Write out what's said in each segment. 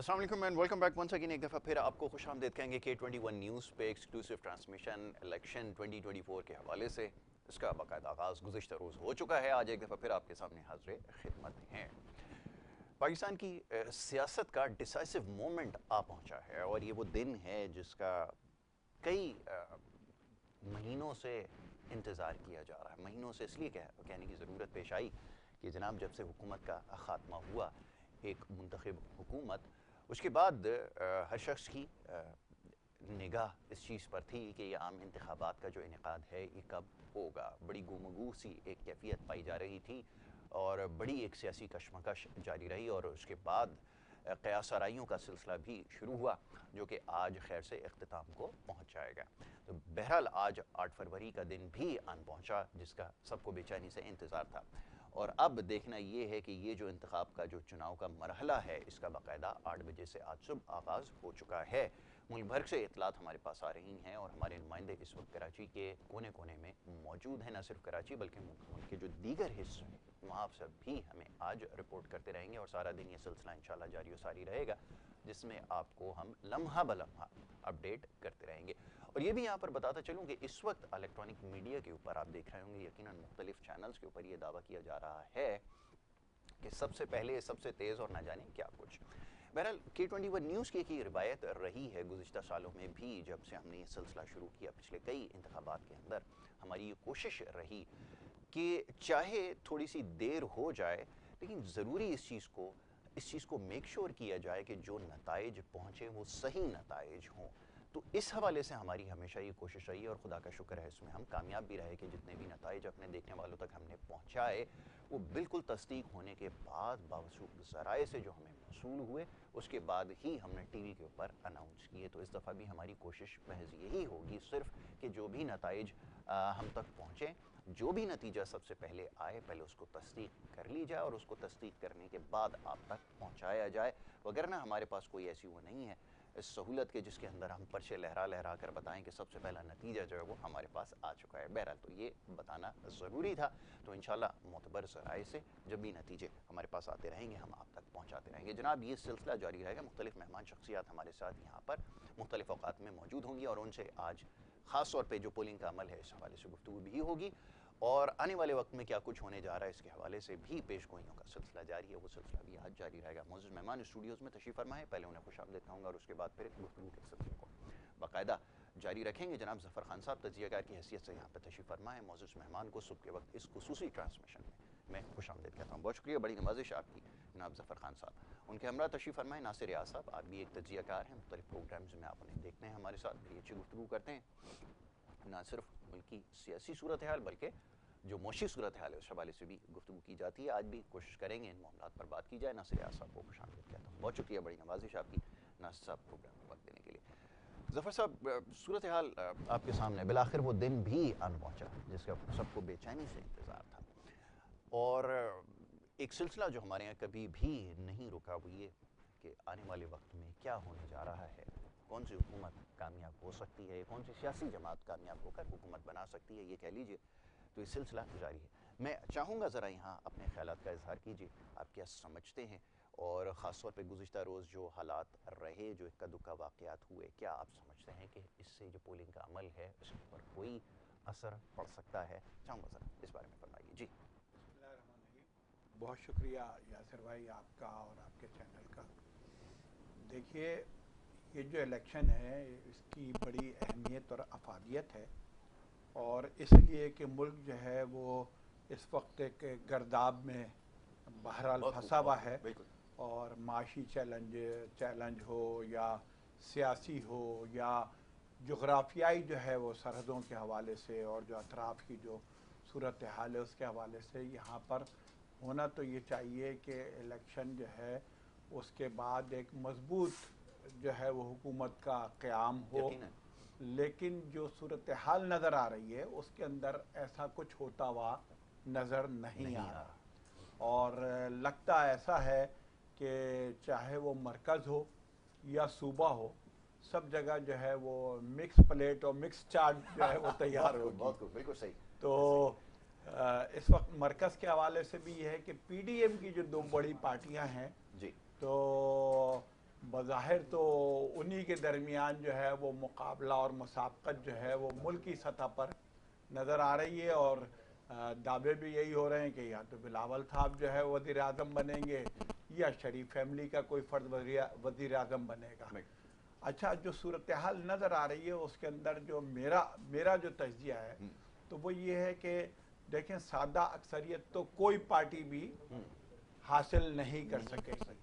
अस्सलाम वालेकुम and welcome back once again. एक दफ़ा फिर आपको खुश आमदीद कहेंगे K21 न्यूज़ पे एक्सक्लूसिव ट्रांसमिशन इलेक्शन 2024 के हवाले से। इसका बाकायदा आगाज़ गुज़िश्ता रोज़ हो चुका है। आज एक दफ़ा फिर आपके सामने हाज़िर खिदमत हैं। पाकिस्तान की सियासत का डिसाइसिव मोमेंट आ पहुँचा है और ये वो दिन है जिसका कई महीनों से इंतज़ार किया जा रहा है। महीनों से इसलिए कहने की ज़रूरत पेश आई कि जनाब जब से हुकूमत का ख़ात्मा हुआ, एक मुंतखब हुकूमत, उसके बाद हर शख्स की निगाह इस चीज़ पर थी कि ये आम इंतखाबात का जो इनेकाद है ये कब होगा। बड़ी गुमगू सी एक कैफियत पाई जा रही थी और बड़ी एक सियासी कशमकश जारी रही और उसके बाद क़यास आराइयों का सिलसिला भी शुरू हुआ जो कि आज खैर से इख्तिताम को पहुँच जाएगा। तो बहरहाल आज 8 फरवरी का दिन भी आन पहुँचा जिसका सबको बेचैनी से इंतज़ार था और अब देखना ये है कि ये जो इंतखाब का जो चुनाव का मरहला है इसका बाकायदा 8 बजे से आज सुबह आगाज़ हो चुका है। मुल्क भर से इतलात हमारे पास आ रही हैं और हमारे नुमाइंदे इस वक्त कराची के कोने कोने में मौजूद हैं। न सिर्फ कराची बल्कि मुल्क के जो दीगर हिस्से हैं वहाँ से भी हमें आज रिपोर्ट करते रहेंगे और सारा दिन ये सिलसिला इंशाल्लाह जारी व सारी रहेगा जिसमें आपको हम लम्हा ब लम्हा अपडेट करते रहेंगे। और ये भी यहाँ पर बताता चलूँ कि इस वक्त इलेक्ट्रॉनिक मीडिया के ऊपर आप देख रहे होंगे यकीनन मुख्तलिफ चैनल्स के ऊपर ये दावा किया जा रहा है कि सबसे पहले सबसे तेज़ और ना जाने क्या कुछ। बहरहाल K21 न्यूज़ की एक ही रिवायत रही है गुज़िश्ता सालों में भी, जब से हमने ये सिलसिला शुरू किया पिछले कई इंतखाबात के अंदर हमारी ये कोशिश रही कि चाहे थोड़ी सी देर हो जाए लेकिन ज़रूरी इस चीज़ को मेक श्योर किया जाए कि जो नताइज पहुँचे वो सही नताइज हों। तो इस हवाले से हमारी हमेशा ये कोशिश रही है और खुदा का शुक्र है इसमें हम कामयाब भी रहे कि जितने भी नताइज अपने देखने वालों तक हमने पहुँचाए वो बिल्कुल तस्दीक होने के बाद बावजूद ज़राए से जो हमें मौसूल हुए उसके बाद ही हमने टीवी के ऊपर अनाउंस किए। तो इस दफ़ा भी हमारी कोशिश महज यही होगी सिर्फ कि जो भी नताइज हम तक पहुँचें, जो भी नतीजा सबसे पहले आए पहले उसको तस्दीक कर ली जाए और उसको तस्दीक करने के बाद आप तक पहुँचाया जाए। वगरना हमारे पास कोई ऐसी वो नहीं है इस सहूलत के जिसके अंदर हम पर्चे लहरा लहरा कर बताएं कि सबसे पहला नतीजा जो है वो हमारे पास आ चुका है। बहरहाल तो ये बताना ज़रूरी था। तो इंशाल्लाह मोतबर ज़राए से जब भी नतीजे हमारे पास आते रहेंगे हम आप तक पहुँचाते रहेंगे। जनाब ये सिलसिला जारी रहेगा। मुख्तलिफ मेहमान शख्सियात हमारे साथ यहाँ पर मुख्तलिफ औक़ात में मौजूद होंगी और उनसे आज ख़ास तौर पर जो पोलिंग का अमल है इस हवाले से गुफ्तगू भी होगी और आने वाले वक्त में क्या कुछ होने जा रहा है इसके हवाले से भी पेशगोइयों का सिलसिला जारी है। वो सिलसिला भी आज जारी रहेगा। मौजूद मेहमान स्टूडियोज़ में तशरीफ़ फरमाएँ, पहले उन्हें खुश आमदीद कहूँगा और उसके बाद फिर गुफ्तगू के सिलसिले को बाकायदा जारी रखेंगे। जनाब ज़फ़र खान साहब तजियाकार की हैसियत से यहाँ पर तशरीफ़ फरमाएँ। मौजूद मेहमान को सुबह के वक्त इस खुसूसी ट्रांसमिशन में मैं खुश आमदीद कहता हूँ। बहुत शुक्रिया, बड़ी नवाजिश आपकी जनाब ज़फ़र खान साहब। उनके हमरा तशरीफ़ फरमाएँ नासिर रियाज साहब। आप भी एक तजियाकार हैं, मुख्तलिफ प्रोग्राम्स में आप उन्हें देखते हैं, हमारे साथ बड़ी अच्छी गुफ्तगू करते हैं ना सिर्फ मुल्क की सियासी सूरत हाल बल्कि जो मौशी सूरत हाल है उस हवाले से भी गुफ्तगू की जाती है। आज भी कोशिश करेंगे इन मामलात पर बात की जाए। नासिर रियाज साहब को खुश आमदीद कहता हूँ। बहुत शुक्रिया, बड़ी नवाजिश आपकी नासिर साहब प्रोग्राम में वक्त देने के लिए। ज़फ़र साहब सूरत हाल आपके सामने, बिलाखिर वो दिन भी आन पहुँचा जिसका सबको बेचैनी से इंतज़ार था और एक सिलसिला जो हमारे यहाँ कभी भी नहीं रुका वो ये कि आने वाले वक्त में क्या होने जा रहा है, कौन सी हुकूमत कामयाब हो सकती है, कौन सी सियासी जमात कामयाब होकर हुकूमत बना सकती है, ये कह लीजिए। तो ये सिलसिला जारी है। मैं चाहूँगा ज़रा यहाँ अपने ख़यालात का इज़हार कीजिए, आप क्या समझते हैं और ख़ास तौर पे गुज़िश्ता रोज़ जो हालात रहे, जो इक्का दुक्का वाक़यात हुए, क्या आप समझते हैं कि इससे जो पोलिंग का अमल है उसके ऊपर कोई असर पड़ सकता है? चाहूँगा ज़रा इस बारे में फरमाइए। जी बहुत शुक्रिया यासिर भाई आपका और आपके चैनल का। देखिए ये जो इलेक्शन है इसकी बड़ी अहमियत और अफादियत है और इसलिए कि मुल्क जो है वो इस वक्त एक गर्दाब में बहरहाल फंसा हुआ है और माशी चैलेंज हो या सियासी हो या जोग्राफियाई जो है वो सरहदों के हवाले से और जो अतराफ़ की जो सूरत हाल है उसके हवाले से यहाँ पर होना तो ये चाहिए कि इलेक्शन जो है उसके बाद एक मजबूत जो है वो हुकूमत का क़याम हो, लेकिन जो सूरत हाल नज़र आ रही है उसके अंदर ऐसा कुछ होता हुआ नज़र नहीं आ रहा और लगता ऐसा है कि चाहे वो मरकज़ हो या सूबा हो, सब जगह जो है वो मिक्स प्लेट और मिक्स चाट जो है वो तैयार होगी। बिल्कुल सही। तो इस वक्त मरकज़ के हवाले से भी ये है कि PDM की जो दो बड़ी पार्टियां हैं जी, तो बज़ाहिर तो उन्हीं के दरमियान जो है वो मुकाबला और मुसाबकत जो है वो मुल्क की सतह पर नज़र आ रही है, और दावे भी यही हो रहे हैं कि या तो बिलावल साहब जो है वज़ीर आज़म बनेंगे या शरीफ फैमिली का कोई फ़र्द वज़ीर आज़म बनेगा। अच्छा, जो सूरत हाल नज़र आ रही है उसके अंदर जो मेरा जो तज्जिया है तो वो ये है कि देखें, सादा अक्सरियत तो कोई पार्टी भी हासिल नहीं कर सकेगी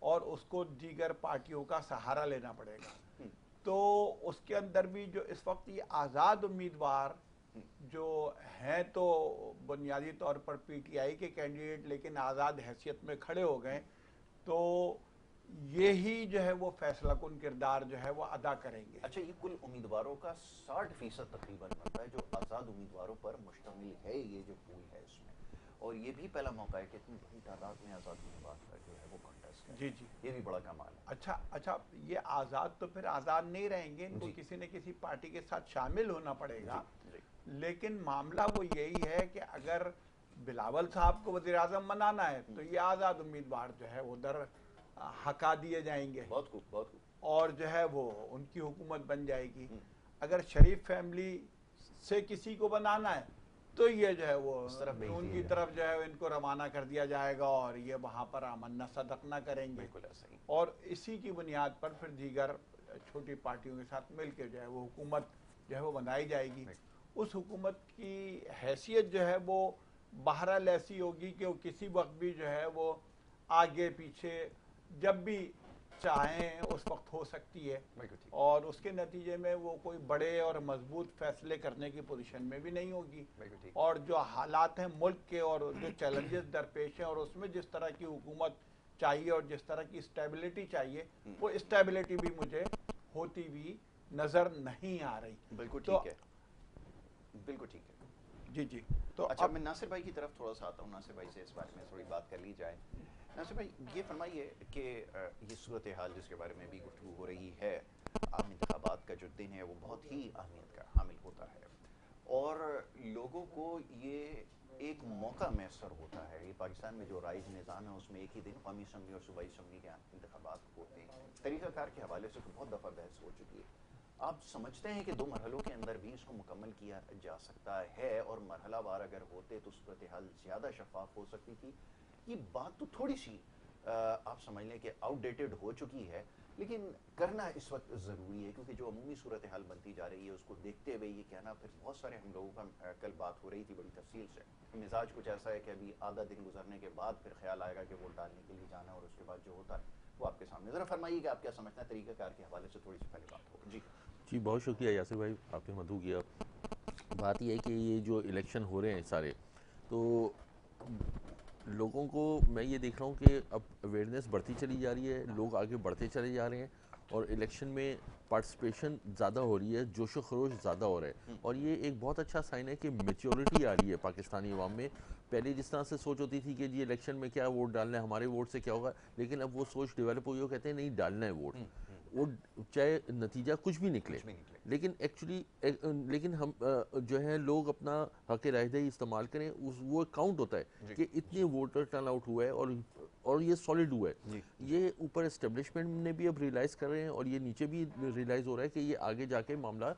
और उसको दीगर पार्टियों का सहारा लेना पड़ेगा। तो उसके अंदर भी जो इस वक्त ये आज़ाद उम्मीदवार जो हैं तो बुनियादी तौर पर पीटीआई के कैंडिडेट लेकिन आज़ाद हैसियत में खड़े हो गए, तो ये ही जो है वो फैसला कुन किरदार जो है वो अदा करेंगे। अच्छा, ये कुल उम्मीदवारों का 60% तकरीबन बनता है जो आज़ाद उम्मीदवारों पर मुश्तमिल है, ये जो पूल है इसमें, और ये भी पहला मौका है कि इतनी बड़ी तादाद में आज़ाद उम्मीदवार का जो है वो कॉन्टेस्ट है। जी जी, ये भी बड़ा कमाल है। अच्छा, ये आज़ाद तो फिर आज़ाद नहीं रहेंगे, इनको किसी न किसी पार्टी के साथ शामिल होना पड़ेगा। लेकिन मामला वो यही है कि अगर बिलावल साहब को वज़ीर आज़म बनाना है तो ये आज़ाद उम्मीदवार जो है उधर हका दिए जाएंगे, बहुत खूब, बहुत खूब। और जो है वो उनकी हुकूमत बन जाएगी। अगर शरीफ फैमिली से किसी को बनाना है तो ये जो है वो उनकी तरफ जो है इनको रवाना कर दिया जाएगा और ये वहाँ पर आमन्ना सदक ना करेंगे। बिल्कुल ऐसा ही। और इसी की बुनियाद पर फिर दीगर छोटी पार्टियों के साथ मिलकर जो है वो हुकूमत जो है वो बनाई जाएगी। उस हुकूमत की हैसियत जो है वो बहरहाल ऐसी होगी कि वो किसी वक्त भी जो है वो आगे पीछे जब भी चाहें उस वक्त हो सकती है, और उसके नतीजे में वो कोई बड़े और मजबूत फैसले करने की पोजीशन में भी नहीं होगी। और जो हालात हैं मुल्क के और जो चैलेंजेस दरपेश हैं और उसमें जिस तरह की हुकूमत चाहिए और जिस तरह की स्टेबिलिटी चाहिए, वो स्टेबिलिटी भी मुझे होती हुई नज़र नहीं आ रही। बिल्कुल ठीक है, बिल्कुल ठीक है। जी जी। तो अच्छा, मैं नासिर भाई की तरफ थोड़ा सा आता हूँ। नासिर भाई से इस बारे में थोड़ी बात कर ली जाए। नासिर भाई, ये फरमाइए कि ये सूरत हाल जिसके बारे में भी गुफ्तगू हो रही है, आम इंतखाबात का जो दिन है वो बहुत ही अहमियत का हामिल होता है और लोगों को ये एक मौका मैसर होता है। ये पाकिस्तान में जो राइज निज़ाम है उसमें एक ही दिन कौमी असम्बली और सूबाई असम्बली के इंतखाबात होते हैं। तरीक़ाकार के हवाले से तो बहुत दफ़ा बहस हो चुकी है। आप समझते हैं कि 2 मरहलों के अंदर भी इसको मुकम्मल किया जा सकता है और मरहला वार अगर होते तो सूरत हाल ज़्यादा शफाफ हो सकती थी? ये बात तो थोड़ी सी आप समझ लें कि आउटडेटेड हो चुकी है, लेकिन करना इस वक्त ज़रूरी है क्योंकि जो अमूमी सूरत हाल बनती जा रही है उसको देखते हुए ये कहना, फिर बहुत सारे हम लोगों का कल बात हो रही थी बड़ी तफसील से, मिजाज कुछ ऐसा है कि अभी आधा दिन गुजरने के बाद फिर ख्याल आएगा कि वोट डालने के लिए जाना, और उसके बाद जो होता है वो आपके सामने। ज़रा फरमाइए कि आप क्या समझते हैं, तरीक़ाकार के हवाले से थोड़ी सी पहले बात हो। जी, बहुत शुक्रिया यासिर भाई, आपने मदू किया। बात यह है कि ये जो इलेक्शन हो रहे हैं सारे, तो लोगों को मैं ये देख रहा हूँ कि अब अवेयरनेस बढ़ती चली जा रही है, लोग आगे बढ़ते चले जा रहे हैं और इलेक्शन में पार्टिसिपेशन ज़्यादा हो रही है, जोश व खरोश ज़्यादा हो रहा है, और ये एक बहुत अच्छा साइन है कि मेच्योरिटी आ रही है पाकिस्तानी अवाम में। पहले जिस तरह से सोच होती थी कि जी इलेक्शन में क्या वोट डालना है, हमारे वोट से क्या होगा, लेकिन अब वो सोच डेवलप हुई, वो कहते हैं नहीं, डालना है वोट, वो चाहे नतीजा कुछ भी निकले, लेकिन एक्चुअली लेकिन हम जो है लोग अपना हक़ रायदही इस्तेमाल करें, उस वो काउंट होता है कि इतने वोटर टर्न आउट हुआ है और ये सॉलिड हुआ है। ये ऊपर एस्टेब्लिशमेंट ने भी अब रियलाइज़ कर रहे हैं और ये नीचे भी रियलाइज़ हो रहा है कि ये आगे जाके मामला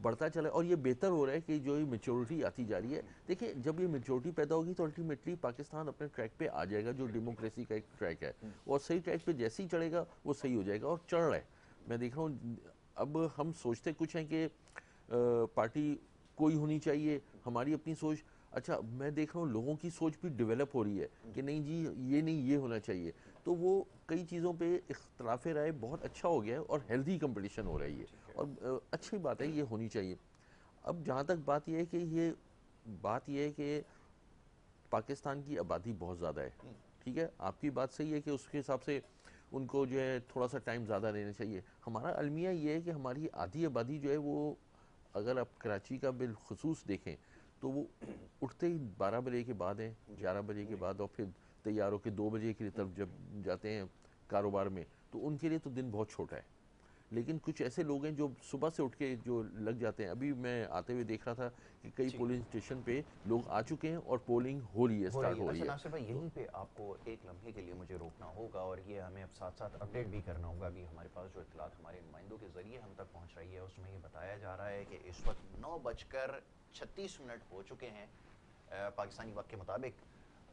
बढ़ता चला और ये बेहतर हो रहा है कि जो ये मेच्योरिटी आती जा रही है। देखिए, जब ये मेच्योरिटी पैदा होगी तो अल्टीमेटली पाकिस्तान अपने ट्रैक पे आ जाएगा, जो डेमोक्रेसी का एक ट्रैक है, और सही ट्रैक पे जैसे ही चढ़ेगा वो सही हो जाएगा, और चढ़ रहा है। मैं देख रहा हूँ अब हम सोचते कुछ हैं कि पार्टी कोई होनी चाहिए, हमारी अपनी सोच। अच्छा, मैं देख रहा हूँ लोगों की सोच भी डेवलप हो रही है कि नहीं जी ये नहीं, ये होना चाहिए, तो वो कई चीज़ों पे इख्तलाफ राय बहुत अच्छा हो गया है और हेल्दी कंपटीशन हो रही है, और अच्छी बात है, ये होनी चाहिए। अब जहाँ तक बात यह है कि पाकिस्तान की आबादी बहुत ज़्यादा है, ठीक है, आपकी बात सही है कि उसके हिसाब से उनको जो है थोड़ा सा टाइम ज़्यादा देना चाहिए। हमारा अलमिया ये है कि हमारी आधी आबादी जो है वो, अगर आप कराची का बिलखुसूस देखें तो वो उठते ही 12 बजे के बाद हैं, 11 बजे के बाद, और फिर तैयार होकर 2 बजे की तरफ जब जाते हैं कारोबार में, तो उनके लिए तो दिन बहुत छोटा है। لیکن کچھ ایسے لوگ ہیں جو صبح سے اٹھ کے جو لگ جاتے ہیں. ابھی میں آتے ہوئے دیکھ رہا تھا کہ کئی پولنگ اسٹیشن پہ لوگ آ چکے ہیں اور پولنگ ہو رہی ہے, اسٹارٹ ہو رہی ہے. ناصر بھائی یہیں پہ آپ کو ایک لمحے کے لیے مجھے روکنا ہوگا اور یہ ہمیں اب ساتھ ساتھ اپڈیٹ بھی کرنا ہوگا. ابھی ہمارے پاس جو اطلاعات ہمارے نمائندوں کے ذریعے ہم تک پہنچ رہی ہے اس میں یہ بتایا جا رہا ہے کہ اس وقت 9:36 ہو چکے ہیں پاکستانی وقت کے مطابق,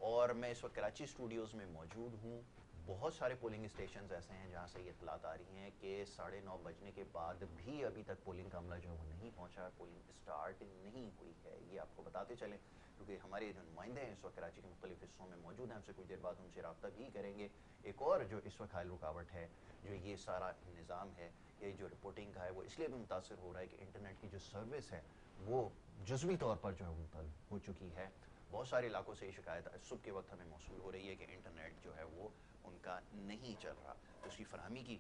اور میں اس وقت کراچی اسٹوڈیوز میں موجود ہوں. بہت سارے پولنگ اسٹیشنز ایسے ہیں جہاں سے یہ اطلاعات آ رہی ہیں کہ 9:30 بجنے کے بعد بھی ابھی تک پولنگ کا عملہ جو ہے وہ نہیں پہنچا, پولنگ اسٹارٹ نہیں ہوئی ہے. یہ آپ کو بتاتے چلیں کیونکہ ہمارے جو نمائندے ہیں اس وقت کراچی کے مختلف حصوں میں موجود ہیں, ہم سے کچھ دیر بعد ان سے رابطہ بھی کریں گے. ایک اور جو اس وقت حائل رکاوٹ ہے, جو یہ سارا نظام ہے, یہ جو رپورٹنگ کا ہے, وہ اس لیے بھی متاثر ہو رہا ہے کہ انٹرنیٹ کی جو سروس ہے وہ جزوی طور پر جو ہے معطل ہو چکی ہے. بہت سارے علاقوں سے یہ شکایت صبح کے وقت ہمیں موصول ہو رہی ہے کہ انٹرنیٹ جو ہے وہ ان کا نہیں چل رہا. اس کی فراہمی کی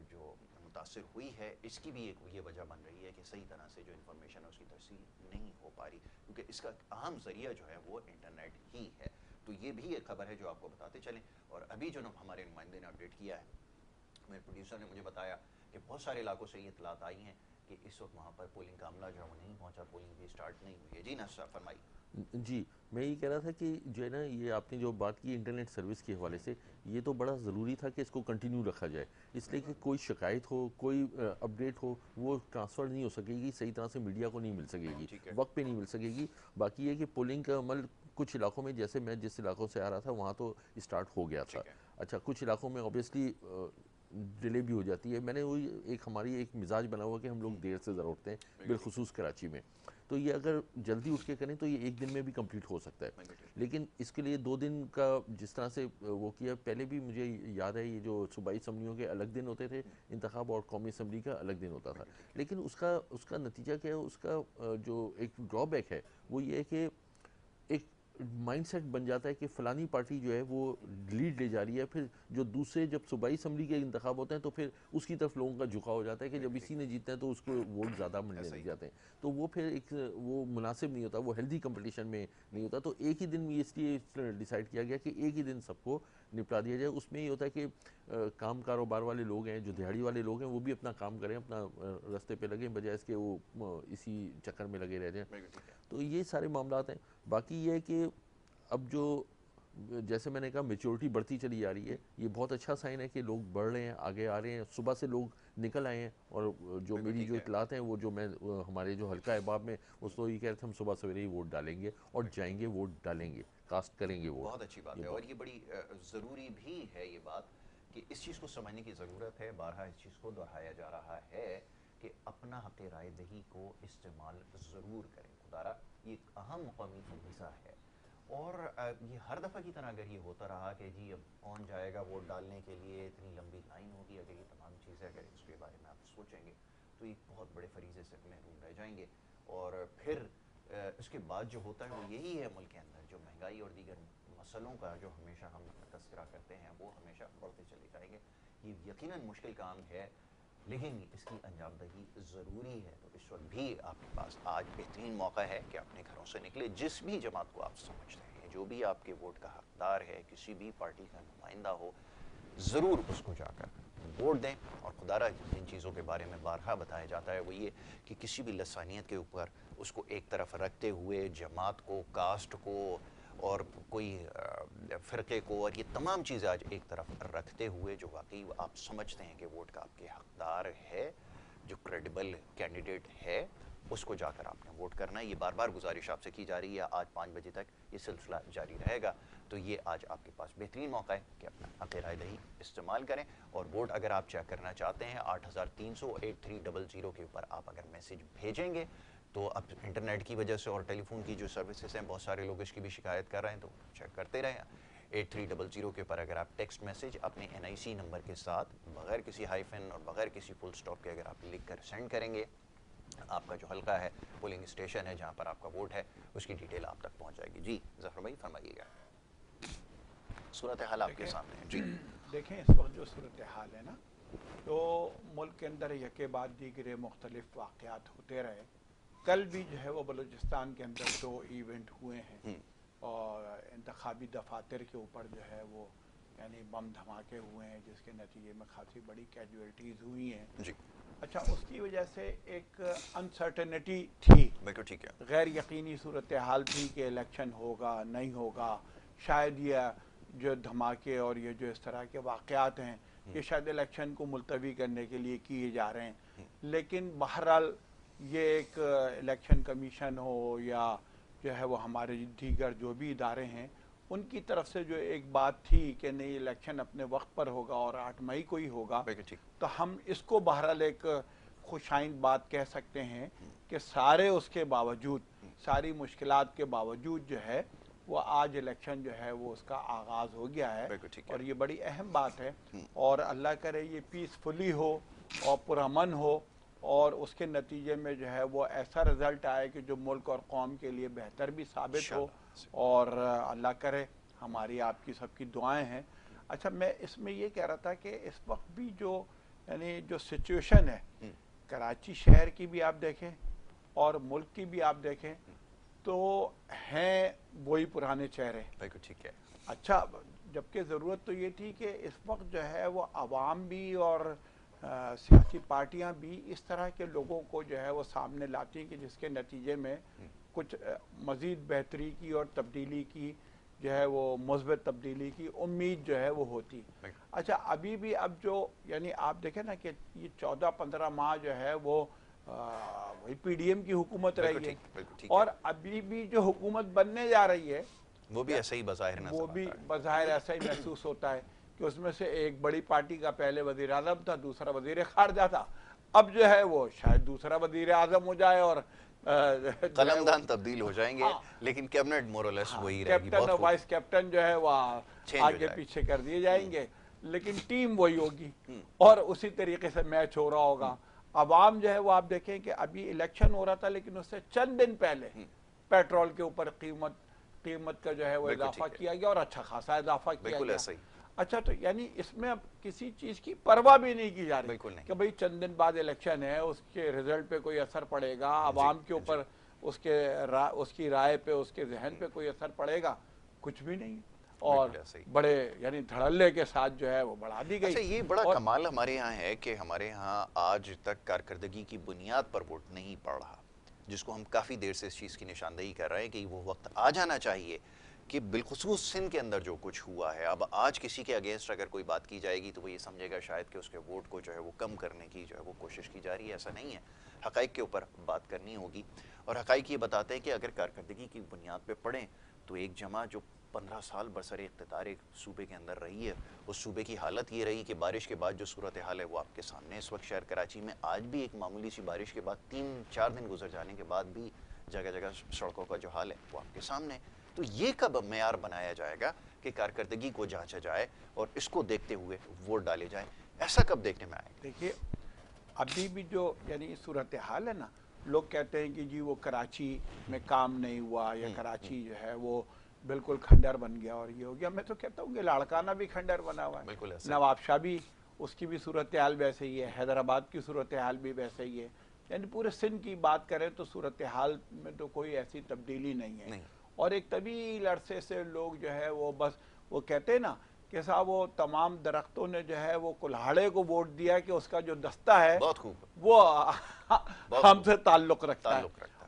جو متاثر ہوئی ہے اس کی بھی ایک یہ وجہ بن رہی ہے کہ صحیح طرح سے جو انفارمیشن ہے اس کی ترسیل نہیں ہو پا رہی, کیونکہ اس کا اہم ذریعہ جو ہے وہ انٹرنیٹ ہی ہے. تو یہ بھی ایک خبر ہے جو آپ کو بتاتے چلیں. اور ابھی جو ہمارے نمائندے نے اپڈیٹ کیا ہے, میرے پروڈیوسر نے مجھے بتایا کہ بہت سارے علاقوں سے یہ اطلاعات آئی ہیں کہ اس وقت وہاں پر پولنگ کا عملہ جو ہے وہ نہیں پہنچا, پولنگ بھی اسٹارٹ نہیں ہوئی ہے. جی ناصر صاحب فرمائیے. جی میں یہ کہہ رہا تھا کہ جو ہے نا یہ آپ نے جو بات کی انٹرنیٹ سروس کے حوالے سے, یہ تو بڑا ضروری تھا کہ اس کو کنٹینیو رکھا جائے, اس لیے کہ کوئی شکایت ہو, کوئی اپڈیٹ ہو, وہ ٹرانسفر نہیں ہو سکے گی صحیح طرح سے, میڈیا کو نہیں مل سکے گی, وقت پہ نہیں مل سکے گی. باقی یہ کہ پولنگ کا عمل کچھ علاقوں میں, جیسے میں جس علاقوں سے آ رہا تھا وہاں تو اسٹارٹ ہو گیا تھا. اچھا کچھ علاقوں میں اوبیسلی ڈیلے بھی ہو جاتی ہے. میں نے وہی ہماری ایک مزاج بنا ہوا کہ ہم لوگ دیر سے ذرا اٹھتے ہیں, بالخصوص کراچی میں. تو یہ اگر جلدی اٹھ کے کریں تو یہ ایک دن میں بھی کمپلیٹ ہو سکتا ہے, لیکن اس کے لیے 2 دن کا جس طرح سے وہ کیا. پہلے بھی مجھے یاد ہے یہ جو صوبائی اسمبلیوں کے الگ دن ہوتے تھے انتخاب, اور قومی اسمبلی کا الگ دن ہوتا تھا. لیکن اس کا نتیجہ کیا ہے, اس کا جو ایک ڈرا بیک ہے وہ یہ ہے کہ ایک مائنڈ سیٹ بن جاتا ہے کہ فلانی پارٹی جو ہے وہ لیڈ لے جا رہی ہے. پھر جو دوسرے جب صوبائی اسمبلی کے انتخاب ہوتے ہیں تو پھر اس کی طرف لوگوں کا جھکاؤ ہو جاتا ہے کہ جب اسی نے جیتنا ہے تو اس کو ووٹ زیادہ ملنے لگ جاتے ہیں. تو وہ پھر ایک وہ مناسب نہیں ہوتا, وہ ہیلدی کمپٹیشن میں نہیں ہوتا. تو ایک ہی دن میں اس لیے ڈیسائیڈ کیا گیا کہ ایک ہی دن سب کو نپٹا دیا جائے. اس میں یہ ہوتا ہے کہ کام کاروبار والے لوگ ہیں, جو دیہڑی والے لوگ ہیں, وہ بھی اپنا کام کریں, اپنا راستے پہ لگیں, بجائے اس کے وہ اسی چکر میں لگے رہ جائیں. تو یہ سارے معاملات ہیں. باقی یہ ہے کہ اب جو جیسے میں نے کہا میچورٹی بڑھتی چلی جا رہی ہے, یہ بہت اچھا سائن ہے کہ لوگ بڑھ رہے ہیں, آگے آ رہے ہیں. صبح سے لوگ نکل آئے ہیں, اور جو میری جو اطلاعات ہیں وہ جو میں ہمارے جو حلقہ احباب میں اس کو یہ کہہ رہے تھے ہم صبح سویرے ہی ووٹ ڈالیں گے اور جائیں گے, ووٹ ڈالیں گے, کاسٹ کریں گے ووٹ. بہت اچھی بات ہے, اور یہ بڑی ضروری بھی ہے یہ بات کہ اس چیز کو سمجھنے کی ضرورت ہے. بارہا اس چیز کو دہرایا جا رہا ہے کہ اپنا حق رائے دہی کو استعمال ضرور کریں. خدارا یہ ایک اہم قومی فریضہ ہے, اور یہ ہر دفعہ کی طرح اگر یہ ہوتا رہا کہ جی اب کون جائے گا ووٹ ڈالنے کے لیے, اتنی لمبی لائن ہوگی, اگر یہ تمام چیزیں اگر اس کے بارے میں آپ سوچیں گے تو ایک بہت بڑے فریضے سے محروم رہ جائیں گے. اور پھر اس کے بعد جو ہوتا ہے وہ یہی ہے ملک کے اندر جو مہنگائی اور دیگر مسئلوں کا جو ہمیشہ ہم تذکرہ کرتے ہیں وہ ہمیشہ بڑھتے چلے جائیں گے. یہ یقیناً مشکل کام ہے, لیکن اس کی انجام دہی ضروری ہے. تو اس وقت بھی آپ کے پاس آج بہترین موقع ہے کہ اپنے گھروں سے نکلے, جس بھی جماعت کو آپ سمجھتے ہیں, جو بھی آپ کے ووٹ کا حقدار ہے, کسی بھی پارٹی کا نمائندہ ہو, ضرور اس کو جا کر ووٹ دیں. اور خدا را جن چیزوں کے بارے میں بارہا بتایا جاتا ہے وہ یہ کہ کسی بھی لسانیت کے اوپر اس کو ایک طرف رکھتے ہوئے جماعت کو, کاسٹ کو اور کوئی فرقے کو اور یہ تمام چیزیں آج ایک طرف رکھتے ہوئے جو واقعی آپ سمجھتے ہیں کہ ووٹ کا آپ کے حقدار ہے, جو کریڈیبل کینڈیڈیٹ ہے, اس کو جا کر آپ نے ووٹ کرنا ہے. یہ بار بار گزارش آپ سے کی جا رہی ہے, آج 5 بجے تک یہ سلسلہ جاری رہے گا. تو یہ آج آپ کے پاس بہترین موقع ہے کہ اپنا حق رائے دہی استعمال کریں. اور ووٹ اگر آپ چیک کرنا چاہتے ہیں 8300 کے اوپر آپ اگر میسیج بھیجیں گے تو اب انٹرنیٹ کی وجہ سے اور ٹیلی فون کی جو سروسز ہیں بہت سارے لوگ اس کی بھی شکایت کر رہے ہیں, تو چیک کرتے رہیں. 8300 کے اوپر اگر آپ ٹیکسٹ میسیج اپنے NIC نمبر کے ساتھ بغیر کسی ہائفن اور بغیر کسی فل سٹاپ کے اگر آپ لکھ کر سینڈ کریں گے, آپ کا جو حلقہ ہے, پولنگ اسٹیشن ہے جہاں پر آپ کا ووٹ ہے, اس کی ڈیٹیل آپ تک پہنچ جائے گی. جی ظفر بھائی فرمائیے گا, صورتحال آپ کے سامنے ہے. جی دیکھیں اس وقت جو صورتحال ہے نا, تو ملک کے اندر یکے بعد دیگرے مختلف واقعات ہوتے رہے. کل بھی جو ہے وہ بلوچستان کے اندر 2 ایونٹ ہوئے ہیں, اور انتخابی دفاتر کے اوپر جو ہے وہ यानी बम धमाके हुए हैं जिसके नतीजे में खासी बड़ी कैजुअल्टीज़ हुई हैं। जी अच्छा, उसकी वजह से एक अनसर्टेनिटी थी, बिल्कुल ठीक है। गैर यकीनी सूरत हाल थी कि इलेक्शन होगा नहीं होगा, शायद ये जो धमाके और ये जो इस तरह के वाक़यात हैं ये शायद इलेक्शन को मुलतवी करने के लिए किए जा रहे हैं। लेकिन बहरहाल ये एक इलेक्शन कमीशन हो या जो है वो हमारे दीगर जो भी इदारे हैं उनकी तरफ से जो एक बात थी कि नहीं इलेक्शन अपने वक्त पर होगा और 8 मई को ही होगा, बिल्कुल ठीक। तो हम इसको बहरहाल एक खुशाइन बात कह सकते हैं कि सारे उसके बावजूद, सारी मुश्किलात के बावजूद जो है वो आज इलेक्शन जो है वो उसका आगाज़ हो गया है बिल्कुल ठीक है। और ये बड़ी अहम बात है। और अल्लाह करे ये पीसफुली हो और पुरअमन हो और उसके नतीजे में जो है वो ऐसा रिज़ल्ट आए कि जो मुल्क और कौम के लिए बेहतर भी साबित हो, और अल्लाह करे हमारी आपकी सबकी दुआएं हैं। अच्छा, मैं इसमें ये कह रहा था कि इस वक्त भी जो यानी जो सिचुएशन है कराची शहर की भी आप देखें और मुल्क की भी आप देखें तो हैं वही पुराने चेहरे। बिल्कुल ठीक है। अच्छा, जबकि ज़रूरत तो ये थी कि इस वक्त जो है वो आवाम भी और सियासी पार्टियां भी इस तरह के लोगों को जो है वो सामने लाती हैं कि जिसके नतीजे में कुछ मज़ीद बेहतरी की और तब्दीली की जो है वो मुस्बत तब्दीली की उम्मीद जो है वो होती। अच्छा, अभी भी अब जो यानी आप देखें ना कि ये 14-15 माह जो है वो वही पीडीएम की हुकूमत रही है और अभी भी जो हुकूमत बनने जा रही है वो भी ऐसा ही बज़ाहिर नज़र वो भी बज़ाहिर ऐसा ही महसूस होता है कि उसमें से एक बड़ी पार्टी का पहले वज़ीर आज़म था, दूसरा वज़ीर ख़ारजा था, अब जो है वो शायद दूसरा वज़ीर आज़म हो जाए और कलमदान तब्दील हो जाएंगे। हाँ, लेकिन कैबिनेट मोरलेस वही रहेगी। कैप्टन और वाइस कैप्टन जो है वो आगे पीछे कर दिए जाएंगे, लेकिन टीम वही होगी और उसी तरीके से मैच हो रहा होगा। अवाम जो है वो आप देखें कि अभी इलेक्शन हो रहा था लेकिन उससे चंद दिन पहले पेट्रोल के ऊपर कीमत का जो है वो इजाफा किया गया और अच्छा खासा इजाफा किया गया। अच्छा, तो यानी इसमें अब किसी चीज की परवाह भी नहीं की जा रही कि भाई चंद दिन बाद इलेक्शन है, उसके रिजल्ट पे कोई असर पड़ेगा, आवाम के ऊपर उसकी राय पे, उसके जहन पे कोई असर पड़ेगा, कुछ भी नहीं। और बड़े यानी धड़ल्ले के साथ जो है वो बढ़ा दी गई। अच्छा, ये बड़ा कमाल हमारे यहाँ है कि हमारे यहाँ आज तक कारकर्दगी की बुनियाद पर वोट नहीं पड़ रहा, जिसको हम काफ़ी देर से इस चीज़ की निशानदेही कर रहे हैं कि वो वक्त आ जाना चाहिए कि बिलखुसूस सिंध के अंदर जो कुछ हुआ है, अब आज किसी के अगेंस्ट अगर कोई बात की जाएगी तो वो ये समझेगा शायद कि उसके वोट को जो है वो कम करने की जो है वो कोशिश की जा रही है। ऐसा नहीं है, हक़ाइक़ के ऊपर बात करनी होगी और हक़ाइक़ ये बताते हैं कि अगर कारकर्दगी की बुनियाद पे पढ़ें तो एक जमा जो 15 साल बरसर इक़्तिदार एक सूबे के अंदर रही है, उस सूबे की हालत ये रही कि बारिश के बाद जो सूरत हाल है वो आपके सामने। इस वक्त शहर कराची में आज भी एक मामूली सी बारिश के बाद 3-4 दिन गुजर जाने के बाद भी जगह जगह सड़कों का जो हाल है वो आपके सामने। तो ये कब मेयार बनाया जाएगा कि कारकर्दगी को जांचा जाए और इसको देखते हुए वोट डाले जाए, ऐसा कब देखने में आएगा? देखिए, अभी भी जो यानी सूरत हाल है ना, लोग कहते हैं कि जी वो कराची में काम नहीं हुआ या कराची जो है वो बिल्कुल खंडर बन गया और ये हो गया। मैं तो कहता हूँ कि लाड़काना भी खंडर बना हुआ है, नवाबशाह भी उसकी भी सूरत हाल वैसे ही है, हैदराबाद की सूरत हाल भी वैसे ही है। यानी पूरे सिंध की बात करें तो सूरत हाल में तो कोई ऐसी तब्दीली नहीं है। और एक तवील अरसे से लोग जो है वो बस वो कहते हैं ना कि साहब वो तमाम दरख्तों ने जो है वो कुल्हाड़े को वोट दिया कि उसका जो दस्ता है वो हमसे ताल्लुक़ रखता है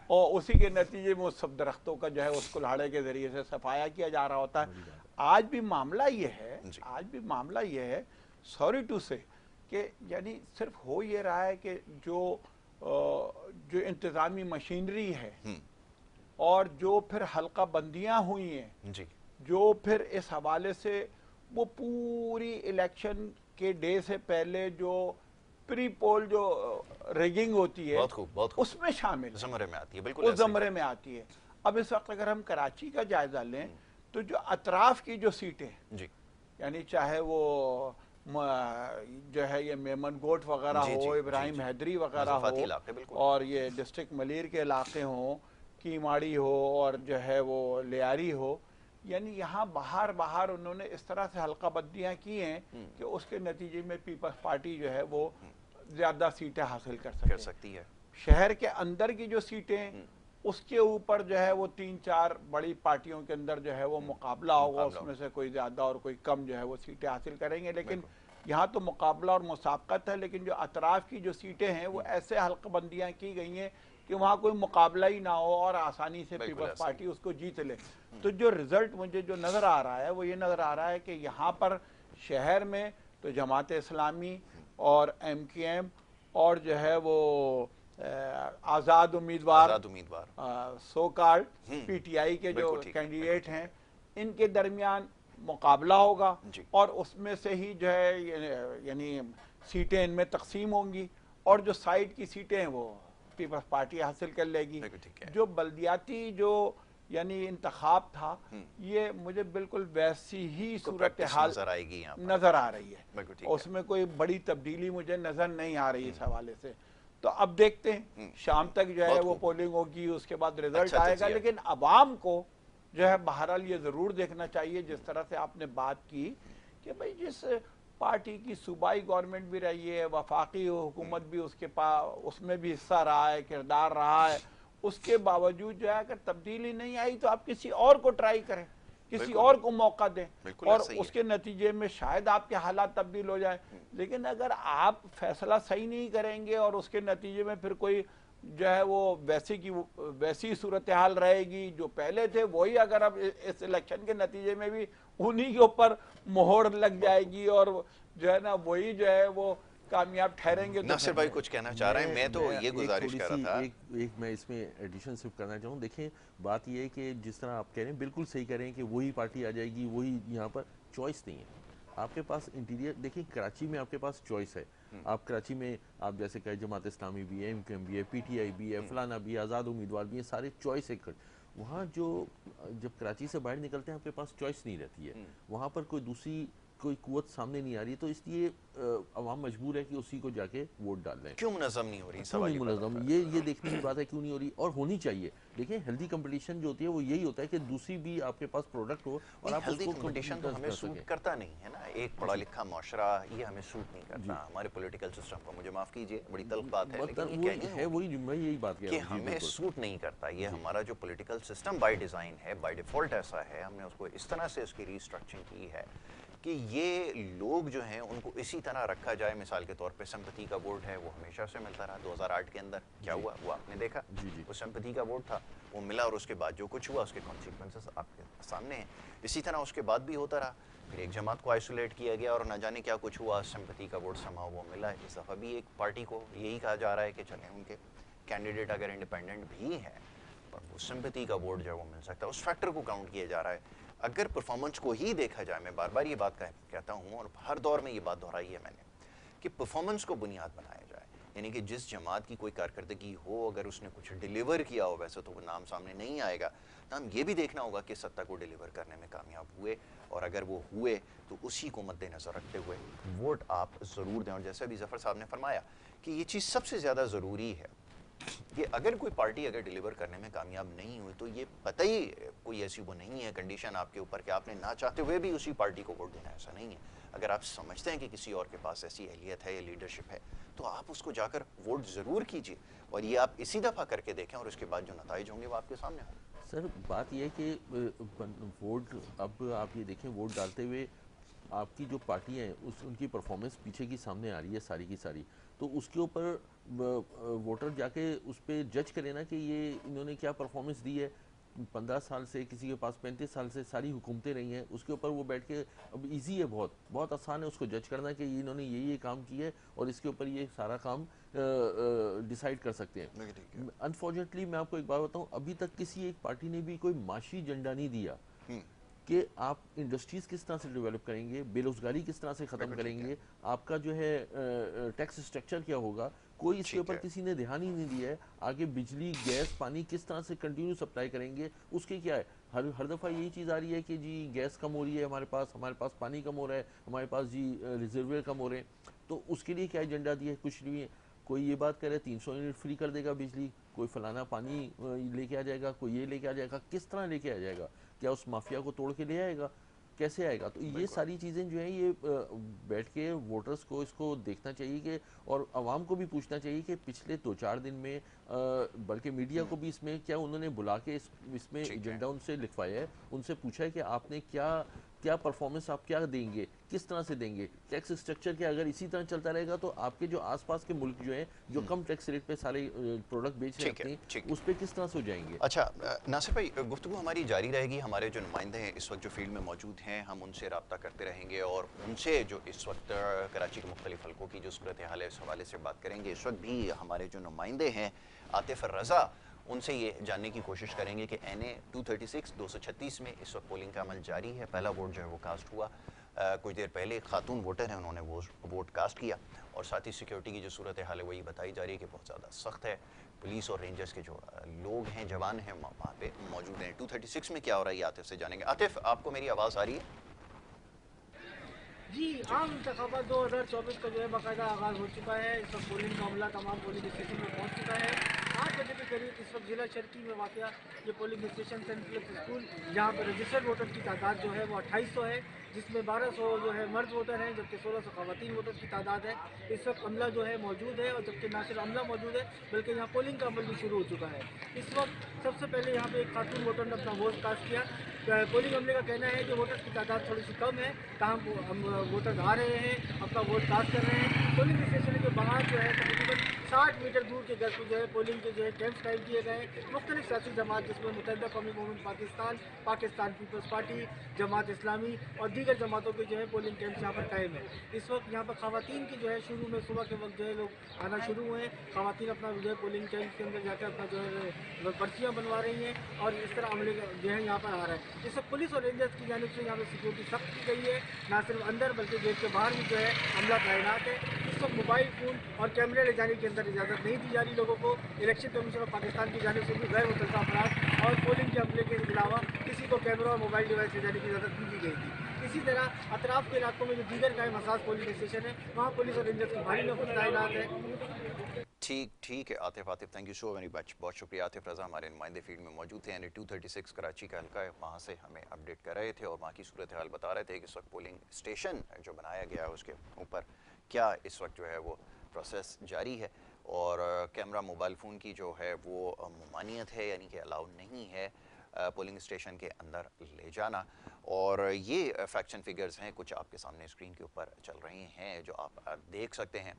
और उसी के नतीजे में उस सब दरख्तों का जो है उस कुल्हाड़े के ज़रिए से सफाया किया जा रहा होता है। आज भी मामला ये है, सॉरी टू से, कि यानी सिर्फ हो ये रहा है कि जो इंतज़ामी मशीनरी है और जो फिर हल्का बंदियां हुई हैं जो फिर इस हवाले से वो पूरी इलेक्शन के डे से पहले जो प्री पोल जो रिगिंग होती है उसमें शामिल ज़मरे में आती है, बिल्कुल उस ज़मरे में आती है। अब इस वक्त अगर हम कराची का जायजा लें तो जो अतराफ की जो सीटें यानी चाहे वो जो है ये मेमन गोट वगैरह हो, इब्राहिम हैदरी वगैरह हो और ये डिस्ट्रिक्ट मलीर के इलाके हों, कीमाड़ी हो और जो है वो लियारी हो, यानी यहाँ बाहर उन्होंने इस तरह से हल्का बंदियाँ की हैं कि उसके नतीजे में पीपल्स पार्टी जो है वो ज़्यादा सीटें हासिल कर सकती है। शहर के अंदर की जो सीटें اس کے اوپر جو ہے وہ 3-4 بڑی پارٹیوں کے اندر جو ہے وہ مقابلہ ہوگا، اس میں سے کوئی زیادہ اور کوئی کم جو ہے وہ سیٹیں حاصل کریں گے. لیکن یہاں تو مقابلہ اور مسابقت ہے، لیکن جو اطراف کی جو سیٹیں ہیں وہ ایسے حلقہ بندیاں کی گئی ہیں کہ وہاں کوئی مقابلہ ہی نہ ہو اور آسانی سے پیپلز پارٹی اس کو جیت لے. تو جو رزلٹ مجھے جو نظر آ رہا ہے وہ یہ نظر آ رہا ہے کہ یہاں پر شہر میں تو جماعت اسلامی اور ایم کیو ایم اور جو ہے وہ آزاد امیدوار سو کارڈ پی ٹی آئی کے جو کینڈیڈیٹ ہیں ان کے درمیان مقابلہ ہوگا، اور اس میں سے ہی جو ہے یعنی سیٹیں ان میں تقسیم ہوں گی، اور جو سائیڈ کی سیٹیں ہیں وہ پیپلز پارٹی حاصل کر لے گی. جو بلدیاتی جو یعنی انتخاب تھا یہ مجھے بالکل ویسی ہی صورتحال نظر آ رہی ہے، اس میں کوئی بڑی تبدیلی مجھے نظر نہیں آ رہی اس حوالے سے. تو اب دیکھتے ہیں شام تک جو ہے وہ پولنگ ہوگی، اس کے بعد رزلٹ آئے گا. لیکن عوام کو جو ہے بہرحال یہ ضرور دیکھنا چاہیے، جس طرح سے آپ نے بات کی کہ بھئی جس پارٹی کی صوبائی گورنمنٹ بھی رہی ہے، وفاقی حکومت بھی اس میں بھی حصہ رہا ہے، کردار رہا ہے، اس کے باوجود جو ہے اگر تبدیلی نہیں آئی تو آپ کسی اور کو ٹرائی کریں، کسی اور کو موقع دیں، اور اس کے نتیجے میں شاید آپ کے حالات تبدیل ہو جائیں. لیکن اگر آپ فیصلہ صحیح نہیں کریں گے اور اس کے نتیجے میں پھر کوئی جو ہے وہ ویسی صورتحال رہے گی جو پہلے تھے وہی، اگر اب اس الیکشن کے نتیجے میں بھی انہی کے اوپر مہر لگ جائے گی اور جو ہے نا وہی جو ہے وہ کامیاب ٹھہریں گے. ناصر بھائی کچھ کہنا چاہ رہے ہیں؟ میں تو یہ گزارش کر رہا تھا، ایک میں اس میں ایڈیشن صرف کرنا چاہوں. دیکھیں بات یہ ہے کہ جس طرح آپ کہہ رہے ہیں بالکل صحیح کہہ رہے ہیں کہ وہی پارٹی آ جائے گی، وہی. یہاں پر چوائس نہیں ہے آپ کے پاس. انٹیریئر دیکھیں کراچی میں آپ کے پاس چوائس ہے. آپ کراچی میں آپ جیسے کہیں جماعت اسلامی بھی ہے، ایم کیو ایم بھی ہے، پی ٹی آئی بھی ہے، فلانا بھی ہے، آزاد امیدوار بھی ہیں، سارے چوائس ہے. وہاں جب کراچی سے باہر نکلتے ہیں آپ کے پاس چوائس نہیں رہتی ہے، وہاں پر کوئی دوسری کوئی قوت سامنے نہیں آ رہی، تو اس لیے عوام مجبور ہے کہ اسی کو جا کے ووٹ ڈال دیں. کیوں منظم نہیں ہو رہی؟ کیوں نہیں منظم؟ یہ دیکھنے کی بات ہے کیوں نہیں ہو رہی، اور ہونی چاہیے. دیکھیں ہیلدی کمپٹیشن جو ہوتی ہے وہ یہی ہوتا ہے کہ دوسری بھی آپ کے پاس پروڈکٹ ہو اور آپ ہیلدی کمپٹیشن تو ہمیں سوٹ کرتا نہیں ہے نا. ایک پڑھا لکھا معاشرہ یہ ہمیں سوٹ نہیں کرتا ہمارے پولیٹیکل سسٹم کو. مجھے معاف کیجئے بڑی تلخ بات ہے لیکن یہ کہنی وہی میں یہی بات کہ ہمیں سوٹ نہیں کرتا. یہ ہمارا جو پولیٹیکل سسٹم بائی ڈیزائن ہے، بائی ڈیفالٹ ایسا ہے، ہم نے اس کو اس طرح سے اس کی ری اسٹرکچرنگ کی ہے کہ یہ لوگ جو ہیں ان کو اسی طرح رکھا جائے. مثال کے طور پہ سمپتی کا ووٹ ہے وہ ہمیشہ سے ملتا رہا. 2008 کے اندر کیا ہوا وہ آپ نے دیکھا. وہ سمپتی کا ووٹ تھا، وہ ملا، اور اس کے بعد جو کچھ ہوا اس کے کانسیکوینسز آپ کے سامنے ہیں. اسی طرح اس کے بعد بھی ہوتا رہا. پھر ایک جماعت کو آئسولیٹ کیا گیا اور نہ جانے کیا کچھ ہوا، سمپتی کا ووٹ سما وہ ملا. اس دفعہ بھی ایک پارٹی کو یہی کہا جا رہا ہے کہ چلیں ان کے کینڈیڈیٹ اگر انڈیپینڈنٹ بھی ہیں پر وہ سمپتی کا ووٹ جو ہے وہ مل سکتا ہے. اس فیکٹر کو کاؤنٹ کیا جا رہا ہے. اگر پرفارمنس کو ہی دیکھا جائے، میں بار بار یہ بات کہتا ہوں اور ہر دور میں یہ بات دہرائی ہے میں نے کہ پرفارمنس کو بنیاد بنایا جائے. یعنی کہ جس جماعت کی کوئی کارکردگی ہو، اگر اس نے کچھ ڈیلیور کیا ہو، ویسے تو وہ نام سامنے نہیں آئے گا. نام یہ بھی دیکھنا ہوگا کہ سطح کو ڈیلیور کرنے میں کامیاب ہوئے، اور اگر وہ ہوئے تو اسی کو مد نظر رکھتے ہوئے ووٹ آپ ضرور دیں. اور جیسے ابھی ظفر صاحب نے فرمایا کہ یہ چیز سب سے زیادہ ضروری ہے کہ اگر کوئی پارٹی اگر ڈیلیور کرنے میں کامیاب نہیں ہوئی تو یہ پتہ ہی کوئی ایسی وہ نہیں ہے کنڈیشن آپ کے اوپر کہ آپ نے نہ چاہتے ہوئے بھی اسی پارٹی کو ووٹ دینا. ایسا نہیں ہے. اگر آپ سمجھتے ہیں کہ کسی اور کے پاس ایسی اہلیت ہے یا لیڈرشپ ہے تو آپ اس کو جا کر ووٹ ضرور کیجئے. اور یہ آپ اسی دفعہ کر کے دیکھیں اور اس کے بعد جو نتائج ہوں گے وہ آپ کے سامنے ہوں. سر بات یہ ہے کہ ووٹ اب آپ یہ دیکھیں ووٹ ڈالتے ہوئے آپ کی جو پارٹیاں ہیں ان کی پرفارمنس پیچھے کی سامنے آ رہی ہے ساری کی ساری. تو اس کے اوپر ووٹر جا کے اس پہ جج کرے نا کہ یہ انہوں نے کیا پرفارمنس دی ہے. 15 سال سے کسی کے پاس 35 سال سے ساری حکومتیں رہی ہیں، اس کے اوپر وہ بیٹھ کے اب ایزی ہے، بہت آسان ہے اس کو جج کرنا کہ انہوں نے یہ کام کیا ہے اور اس کے اوپر یہ سارا کام ڈیسائیڈ کر سکتے ہیں. انفارچونیٹلی میں آپ کو ایک بات بتاؤں، ابھی تک کسی ایک پارٹی نے بھی کوئی معاشی ایجنڈا نہیں دیا کہ آپ انڈسٹریز کس طرح سے ڈیولپ کریں گے، بے روزگاری کس طرح سے ختم کریں گے، آپ کا جو ہے ٹیکس اسٹرکچر کیا ہوگا. کوئی اس کے اوپر کسی نے دھیان ہی نہیں دیا ہے. آگے بجلی گیس پانی کس طرح سے کنٹینیو سپلائی کریں گے اس کے کیا ہے. ہر دفعہ یہی چیز آ رہی ہے کہ جی گیس کم ہو رہی ہے ہمارے پاس پانی کم ہو رہا ہے، ہمارے پاس جی ریزرویئر کم ہو رہے ہیں. تو اس کے لیے کیا ایجنڈا دیا ہے؟ کچھ نہیں ہے. کوئی یہ بات کہہ رہے 300 یونٹ فری کر دے گا بجلی، کوئی فلانا پانی لے کے آ جائے گا، کوئی یہ لے کے آ جائے گا. کس طرح لے کے آ جائے گا؟ کیا اس مافیا کو توڑ کے لے آئے گا؟ कैसे आएगा। तो ये सारी चीज़ें जो हैं ये बैठ के वोटर्स को इसको देखना चाहिए कि, और आवाम को भी पूछना चाहिए कि पिछले 2-4 दिन में बल्कि मीडिया को भी इसमें क्या उन्होंने बुला के इसमें एजेंडा उनसे लिखवाया है, उनसे पूछा है कि आपने क्या परफॉर्मेंस आप क्या देंगे, किस तरह से देंगे। टैक्स स्ट्रक्चर के अगर इसी तरह चलता रहेगा तो आपके जो आसपास के मुल्क जो हैं जो कम टैक्स रेट पे सारे प्रोडक्ट बेच रहे हैं अपनी, उस पर किस तरह से हो जाएंगे। अच्छा नासिर भाई, गुफ्तगू हमारी जारी रहेगी। हमारे जो नुमाइंदे हैं इस वक्त जो फील्ड में मौजूद हैं, हम उनसे रब्ता करते रहेंगे और उनसे जो इस वक्त कराची के मुख्तलिफ हल्कों की जो सूरत हाल है इस हवाले से बात करेंगे। इस वक्त भी हमारे जो नुमाइंदे हैं आतिफ रज़ा, उनसे ये जानने की कोशिश करेंगे कि NA 236 में इस वक्त पोलिंग का अमल जारी है। पहला वोट जो है वो कास्ट हुआ कुछ देर पहले। खातून वोटर हैं, उन्होंने वो वोट कास्ट किया। और साथ ही सिक्योरिटी की जो सूरत हाल है वही बताई जा रही है कि बहुत ज़्यादा सख्त है। पुलिस और रेंजर्स के जो लोग हैं, जवान हैं, वहाँ पे मौजूद हैं। 236 में क्या हो रहा है ये आतिफ से जानेंगे। आतिफ, आपको मेरी आवाज़ आ रही है? जी, आम इंतखाबात 2024 का जो है बाकायदा आगाज़ हो चुका है। इस वक्त पोलिंग का अमला तमाम पोलिंग स्टेशन में पहुंच चुका है। 8 बजे के करीब इस वक्त जिला चरकी में वाक़या ये polling station Saint Philip's school, जहाँ पर रजिस्टर्ड वोटर की तादाद जो है वो 2800 है, जिसमें 1200 जो है मर्द वोटर हैं जबकि 1600 ख़वातीन वोटर की तादाद है। इस वक्त अमला जो है मौजूद है, और जबकि ना सिर्फ अमला मौजूद है बल्कि यहाँ पोलिंग का अमल भी शुरू हो चुका है। इस वक्त सबसे पहले यहाँ पे एक खातून वोटर ने अपना वोट कास्ट किया। पोलिंग अमले का कहना है कि वोटर्स की तादाद थोड़ी सी कम है, ताहम हम वोटर्स आ रहे हैं, अपना वोट कास्ट कर रहे हैं। पोलिंग स्टेशन के बाहर जो है तकरीबन 60 मीटर दूर के घर पर जो है पोलिंग के जो है कैंप्स कायम किए गए हैं। मुख्तलिफ सियासी जमात जिसमें Muttahida Qaumi Movement Pakistan, Pakistan Peoples Party, जमात इस्लामी और दीगर जमातों के जो है पोलिंग कैंप्स यहाँ पर कायम है। इस वक्त यहाँ पर ख़वातीन की जो है शुरू में सुबह के वक्त जो है लोग आना शुरू हुए हैं। ख़वातीन अपना जो है पोलिंग कैंप के अंदर जाकर अपना जो है पर्चियाँ बनवा रही हैं और इस तरह अमले जो है यहाँ पर आ रहा है। इस वक्त पुलिस और रेंजर्स की जानिब से यहाँ पर सिक्योरिटी सख्त की गई है, ना सिर्फ अंदर बल्कि गेट के बाहर भी जो है अमला तैनात है। इस वक्त मोबाइल फ़ोन और कैमरे ले जाने के अंदर इजाज़त नहीं दी जा रही लोगों को। इलेक्शन कमीशन ऑफ पाकिस्तान की जानिब से भी गैर मुतल्लका अफराद और पोलिंग के अमले के अलावा किसी को कैमरा और मोबाइल डिवाइस ले जाने की इजाज़त नहीं दी गई थी। इसी तरह अतराफ़ के इलाकों में जो दीगर कायम हसास पोलिंग स्टेशन है वहाँ पुलिस और रेंजर्स की भारी नफरत तैनात है। ठीक है Atif, thank you so very much, बहुत शुक्रिया। आतिफ रज़ा हमारे नुमाइंदे फील्ड में मौजूद थे। NA 236 कराची का हल्का है, वहाँ से हमें अपडेट कर रहे थे और वहाँ की सूरत हाल बता रहे थे कि इस वक्त पोलिंग स्टेशन जो बनाया गया है उसके ऊपर क्या इस वक्त जो है वो प्रोसेस जारी है और कैमरा मोबाइल फ़ोन की जो है वो ममानियत है, यानी कि अलाउ नहीं है पोलिंग स्टेशन के अंदर ले जाना। और ये फैक्शन फिगर्स हैं, कुछ आपके सामने स्क्रीन के ऊपर चल रही हैं जो आप देख सकते हैं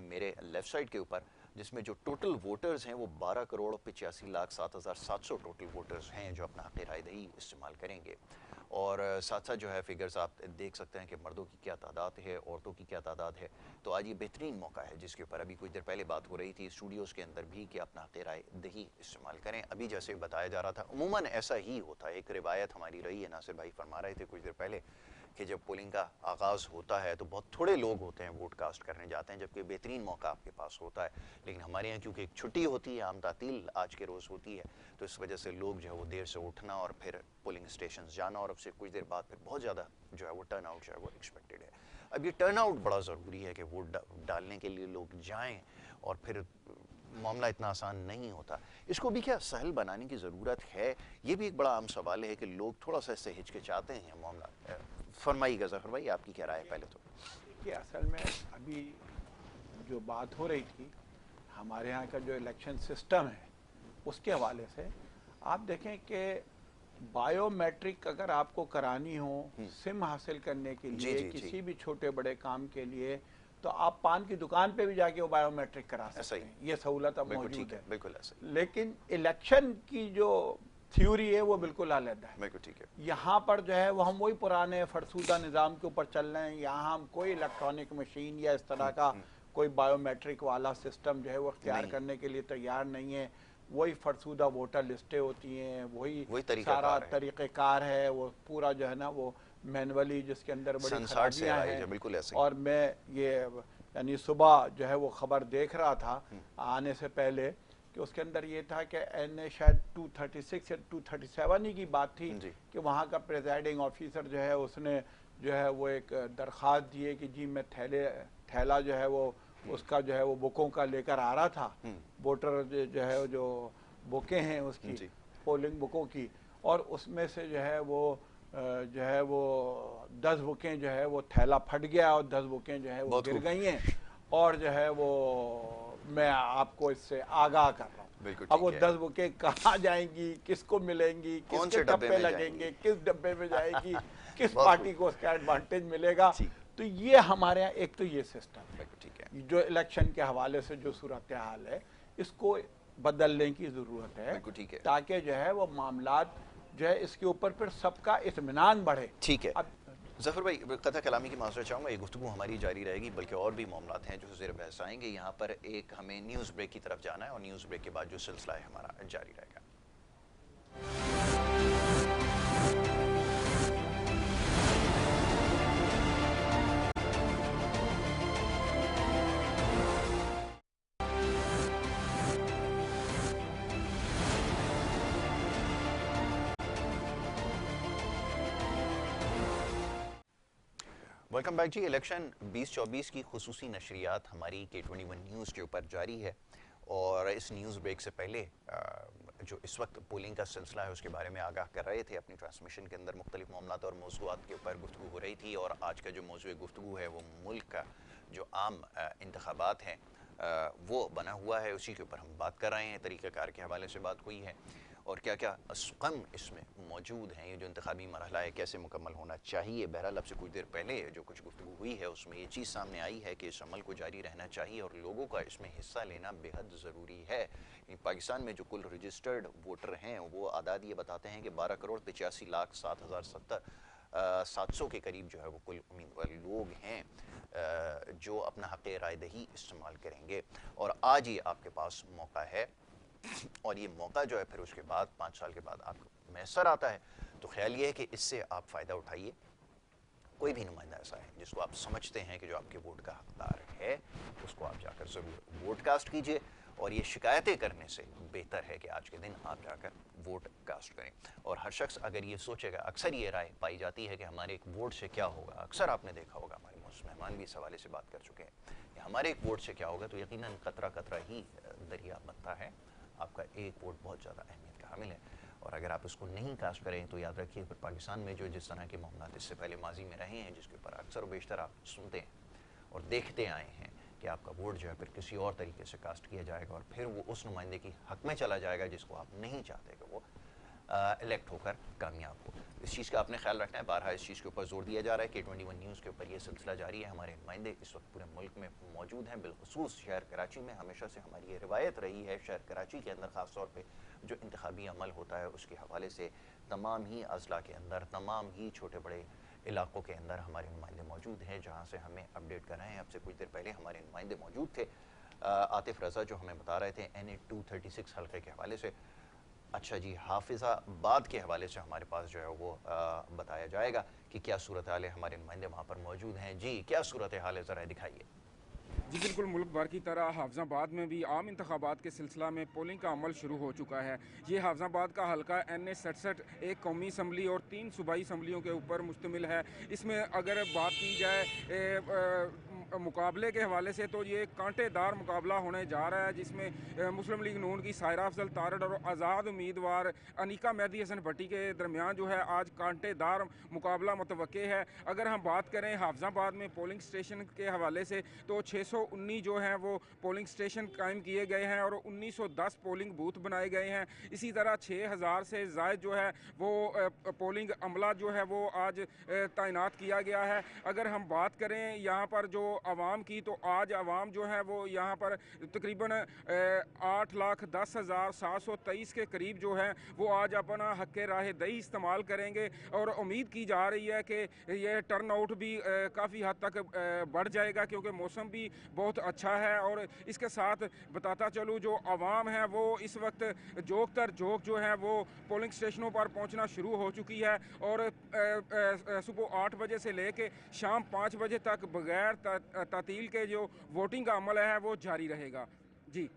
मेरे लेफ़्ट साइड के ऊपर, जिसमें जो टोटल वोटर्स हैं वो 12,85,07,700 टोटल वोटर्स हैं जो अपना हक़ राय दही इस्तेमाल करेंगे। और साथ साथ जो है फिगर्स आप देख सकते हैं कि मर्दों की क्या तादाद है, औरतों की क्या तादाद है। तो आज ये बेहतरीन मौका है जिसके ऊपर अभी कुछ देर पहले बात हो रही थी स्टूडियोज़ के अंदर भी कि अपना हक़ राय दही इस्तेमाल करें। अभी जैसे बताया जा रहा था उमूमन ऐसा ही होता है, एक रिवायत हमारी रही है। नासिर भाई फरमा रहे थे कुछ देर पहले कि जब पोलिंग का आगाज़ होता है तो बहुत थोड़े लोग होते हैं वोट कास्ट करने जाते हैं, जबकि बेहतरीन मौका आपके पास होता है। लेकिन हमारे यहाँ क्योंकि एक छुट्टी होती है, आम तातील आज के रोज़ होती है, तो इस वजह से लोग जो है वो देर से उठना और फिर पोलिंग स्टेशन जाना और अब से कुछ देर बाद फिर बहुत ज़्यादा जो है वो टर्न आउट जो है वो एक्सपेक्टेड है। अब ये टर्न आउट बड़ा ज़रूरी है कि वोट डालने के लिए लोग जाएँ और फिर मामला इतना आसान नहीं होता। इसको भी क्या सहल बनाने की ज़रूरत है, ये भी एक बड़ा आम सवाल है कि लोग थोड़ा सा इससे हिचकिचाते हैं मामला। फरमाइएगा ज़फ़र भाई, आपकी क्या राय है पहले तो? देखिए असल में अभी जो बात हो रही थी हमारे यहाँ का जो इलेक्शन सिस्टम है उसके हवाले से, आप देखें कि बायोमेट्रिक अगर आपको करानी हो सिम हासिल करने के लिए किसी भी छोटे बड़े काम के लिए, तो आप पान की दुकान पे भी जाके वो बायोमेट्रिक करा सकते हैं। ये सहूलत अब मौजूद है। बिल्कुल ऐसा। लेकिन इलेक्शन की जो थ्योरी है वो बिल्कुल अलग है। बिल्कुल ठीक है। यहाँ पर जो है वो हम वही पुराने फरसूदा निज़ाम के ऊपर चल रहे हैं। यहाँ हम कोई इलेक्ट्रॉनिक मशीन या इस तरह का कोई बायोमेट्रिक वाला सिस्टम जो है वो अख्तियार करने के लिए तैयार नहीं है। वही फरसूदा वोटर लिस्टें होती हैं, वही सारा तरीक़ेकार है, वो पूरा जो है ना वो मैनुअली जिसके अंदर बड़ी खराबियाँ हैं। और मैं ये यानी सुबह जो है वो ख़बर देख रहा था आने से पहले कि उसके अंदर ये था कि NA शायद 236 या 237 ही की बात थी कि वहाँ का प्रेजाइडिंग ऑफिसर जो है उसने जो है वो एक दरख्वास्त दी है कि जी मैं थैला जो है वो उसका जो है वो बुकों का लेकर आ रहा था, वोटर जो है जो बुकें हैं उसकी पोलिंग बुकों की, और उसमें से जो है वो जो है वो 10 बुकें जो है वो थैला फट गया और 10 बुकें जो है वो बहुत गिर खूब। गई हैं, और जो है वो मैं आपको इससे आगाह कर रहा हूँ। बिल्कुल अब वो ठीक है। 10 बुकें कहाँ जाएंगी, किसको मिलेंगी, कौन किसके से डब्बे टप्पे में लगेंगे, किस डब्बे में जाएगी, किस बहुत पार्टी को उसका एडवांटेज मिलेगा। ठीक। तो ये हमारे यहाँ एक तो ये सिस्टम है, बिल्कुल ठीक है। जो इलेक्शन के हवाले से जो सूरत हाल है इसको बदलने की ज़रूरत है, बिल्कुल ठीक है। ताकि जो है वो मामलात जो है इसके ऊपर फिर सबका इत्मीनान बढ़े। ठीक है। अब ज़फ़र भाई, कथा कलामी की माज़रत चाहूँगा, ये गुफ्तगू हमारी जारी रहेगी, बल्कि और भी मामलात हैं जो ज़ेर बहस आएंगे। यहाँ पर एक हमें न्यूज़ ब्रेक की तरफ जाना है और न्यूज़ ब्रेक के बाद जो सिलसिला है हमारा जारी रहेगा। वेलकम बैक जी। इलेक्शन 2024 की खुसूसी नशरियात हमारी K21 न्यूज़ के ऊपर जारी है, और इस न्यूज़ ब्रेक से पहले जो इस वक्त पोलिंग का सिलसिला है उसके बारे में आगाह कर रहे थे। अपनी ट्रांसमिशन के अंदर मुख्तलिफ मामलात और मौज़ूआत के ऊपर गुफ्तगू हो रही थी, और आज का जो मौज़ूए गुफ्तगू है वो मुल्क का जो आम इंतखाबात हैं वो बना हुआ है, उसी के ऊपर हम बात कर रहे हैं। तरीक़ाकार के हवाले से बात हुई है, और क्या क्या असकम इसमें मौजूद हैं। ये जो इंतखाबी मरहला है कैसे मुकम्मल होना चाहिए। बहरहाल अब से कुछ देर पहले जो कुछ गुफ्तगू हुई है उसमें ये चीज़ सामने आई है कि इस अमल को जारी रहना चाहिए और लोगों का इसमें हिस्सा लेना बेहद ज़रूरी है। पाकिस्तान में जो कुल रजिस्टर्ड वोटर हैं वो आदाद ये बताते हैं कि 12,85,07,700 के करीब जो है वो कुल उम्मीदवार लोग हैं जो अपना हक़ राय दही इस्तेमाल करेंगे, और आज ये आपके पास मौका है। और ये मौका जो है फिर उसके बाद 5 साल के बाद आपको मैसर आता है, तो ख्याल ये है कि इससे आप फ़ायदा उठाइए। कोई भी नुमाइंदा ऐसा है जिसको आप समझते हैं कि जो आपके वोट का हकदार है, उसको आप जाकर ज़रूर वोट कास्ट कीजिए, और ये शिकायतें करने से बेहतर है कि आज के दिन आप जाकर वोट कास्ट करें। और हर शख्स अगर ये सोचेगा, अक्सर ये राय पाई जाती है कि हमारे एक वोट से क्या होगा। अक्सर आपने देखा होगा, हमारे मौजूद मेहमान भी इस हवाले से बात कर चुके हैं कि हमारे एक वोट से क्या होगा, तो यकीनन कतरा कतरा ही दरिया बनता है। आपका एक वोट बहुत ज़्यादा अहमियत का हामिल है, और अगर आप उसको नहीं कास्ट करें तो याद रखिए फिर पाकिस्तान में जो जिस तरह के मामलात इससे पहले माजी में रहे हैं, जिसके ऊपर अक्सर बेशतर आप सुनते हैं और देखते आए हैं कि आपका वोट जो है फिर किसी और तरीके से कास्ट किया जाएगा, और फिर वो उस नुमाइंदे की हक़ में चला जाएगा जिसको आप नहीं चाहते कि वो इलेक्ट होकर कामयाब हो। इस चीज़ का आपने ख्याल रखना है। बारहा इस चीज़ के ऊपर जोर दिया जा रहा है। K21 न्यूज़ के ऊपर ये सिलसिला जारी है। हमारे नुमाइंदे इस वक्त पूरे मुल्क में मौजूद हैं, बिलखुसूस शहर कराची में। हमेशा से हमारी ये रिवायत रही है, शहर कराची के अंदर ख़ास तौर पे जो इंतखाबी अमल होता है उसके हवाले से तमाम ही अज़ला के अंदर, तमाम ही छोटे बड़े इलाक़ों के अंदर हमारे नुमाइंदे मौजूद हैं, जहाँ से हमें अपडेट कर रहे हैं। अब से कुछ देर पहले हमारे नुमाइंदे मौजूद थे, आतिफ़ रज़ा, जो हमें बता रहे थे NA 236 हल्के के हवाले से। अच्छा जी, हाफिज़ाबाद के हवाले से हमारे पास जो है वो बताया जाएगा कि क्या सूरत हाल है। हमारे नुमाइंदे वहाँ पर मौजूद हैं। जी, क्या सूरत हाल है, ज़रा दिखाइए। जी बिल्कुल, मुल्क भर की तरह हाफिज़ाबाद में भी आम इंतखाबात के सिलसिला में पोलिंग का अमल शुरू हो चुका है। ये हाफिज़ाबाद का हल्का NA 67 एक कौमी असम्बली और 3 सूबाई असम्बलियों के ऊपर मुश्तमिल है। इसमें अगर बात की जाए मुकाबले के हवाले से, तो ये कांटेदार मुकाबला होने जा रहा है, जिसमें मुस्लिम लीग नून की सायरा अफजल तारड़ और आज़ाद उम्मीदवार अनीका मेहदी हसन भट्टी के दरमियान जो है आज कांटेदार मुकाबला मुतवक्के है। अगर हम बात करें हाफिज़ाबाद में पोलिंग स्टेशन के हवाले से, तो 619 जो हैं वो पोलिंग स्टेशन कायम किए गए हैं और 1910 पोलिंग बूथ बनाए गए हैं। इसी तरह 6000 से ज़ायद जो है वो पोलिंग अमला जो है वो आज तैनात किया गया है। अगर हम बात करें यहाँ पर जो आवाम की, तो आज आवाम जो है वो यहाँ पर तकरीबन 8,10,723 के करीब जो है वो आज अपना हक़ राह दही इस्तेमाल करेंगे, और उम्मीद की जा रही है कि ये टर्न आउट भी काफ़ी हद तक बढ़ जाएगा, क्योंकि मौसम भी बहुत अच्छा है। और इसके साथ बताता चलूँ, जो आवाम है वो इस वक्त जोक तर जोक जो है वो पोलिंग स्टेशनों पर पहुंचना शुरू हो चुकी है, और सुबह 8 बजे से लेके शाम 5 बजे तक बगैर तातील के जो वोटिंग का अमल है वो जारी रहेगा। जी,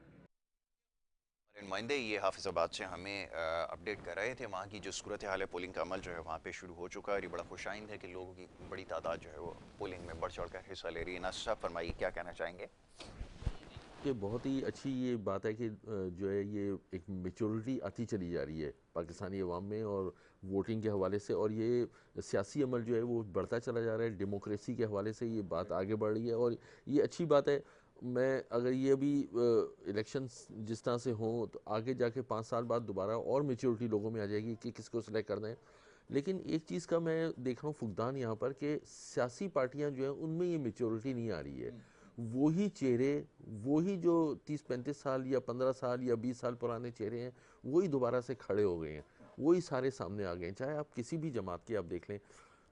नुमाइंदे ये हाफिज़ाबाद से हमें अपडेट कर रहे थे। वहाँ की जो सूरत हाल है, पोलिंग का अमल जो है वहाँ पे शुरू हो चुका है, और ये बड़ा खुशाइंद है कि लोगों की बड़ी तादाद जो है वो पोलिंग में बढ़ चढ़ कर हिस्सा ले रही है। नासिर साहब फरमाइए, क्या कहना चाहेंगे? کہ بہت ہی اچھی یہ بات ہے کہ جو ہے یہ ایک میچورٹی آتی چلی جا رہی ہے پاکستانی عوام میں اور ووٹنگ کے حوالے سے، اور یہ سیاسی عمل جو ہے وہ بڑھتا چلا جا رہا ہے، ڈیموکریسی کے حوالے سے یہ بات آگے بڑھ رہی ہے اور یہ اچھی بات ہے۔ میں اگر یہ بھی الیکشنز جس طرح سے ہوں تو آگے جا کے 5 سال بعد دوبارہ اور میچورٹی لوگوں میں آ جائے گی کہ کس کو سلیکٹ کرنا ہے۔ لیکن ایک چیز کا میں دیکھ رہا ہوں فقدان یہاں پر کہ سیاسی پارٹیاں جو ہیں ان میں یہ میچورٹی نہیں آ رہی ہے، وہی چہرے، وہی جو 30-35 سال یا 15 سال یا 20 سال پرانے چہرے ہیں وہی دوبارہ سے کھڑے ہو گئے ہیں، وہی سارے سامنے آ گئے ہیں، چاہے آپ کسی بھی جماعت کے آپ دیکھ لیں۔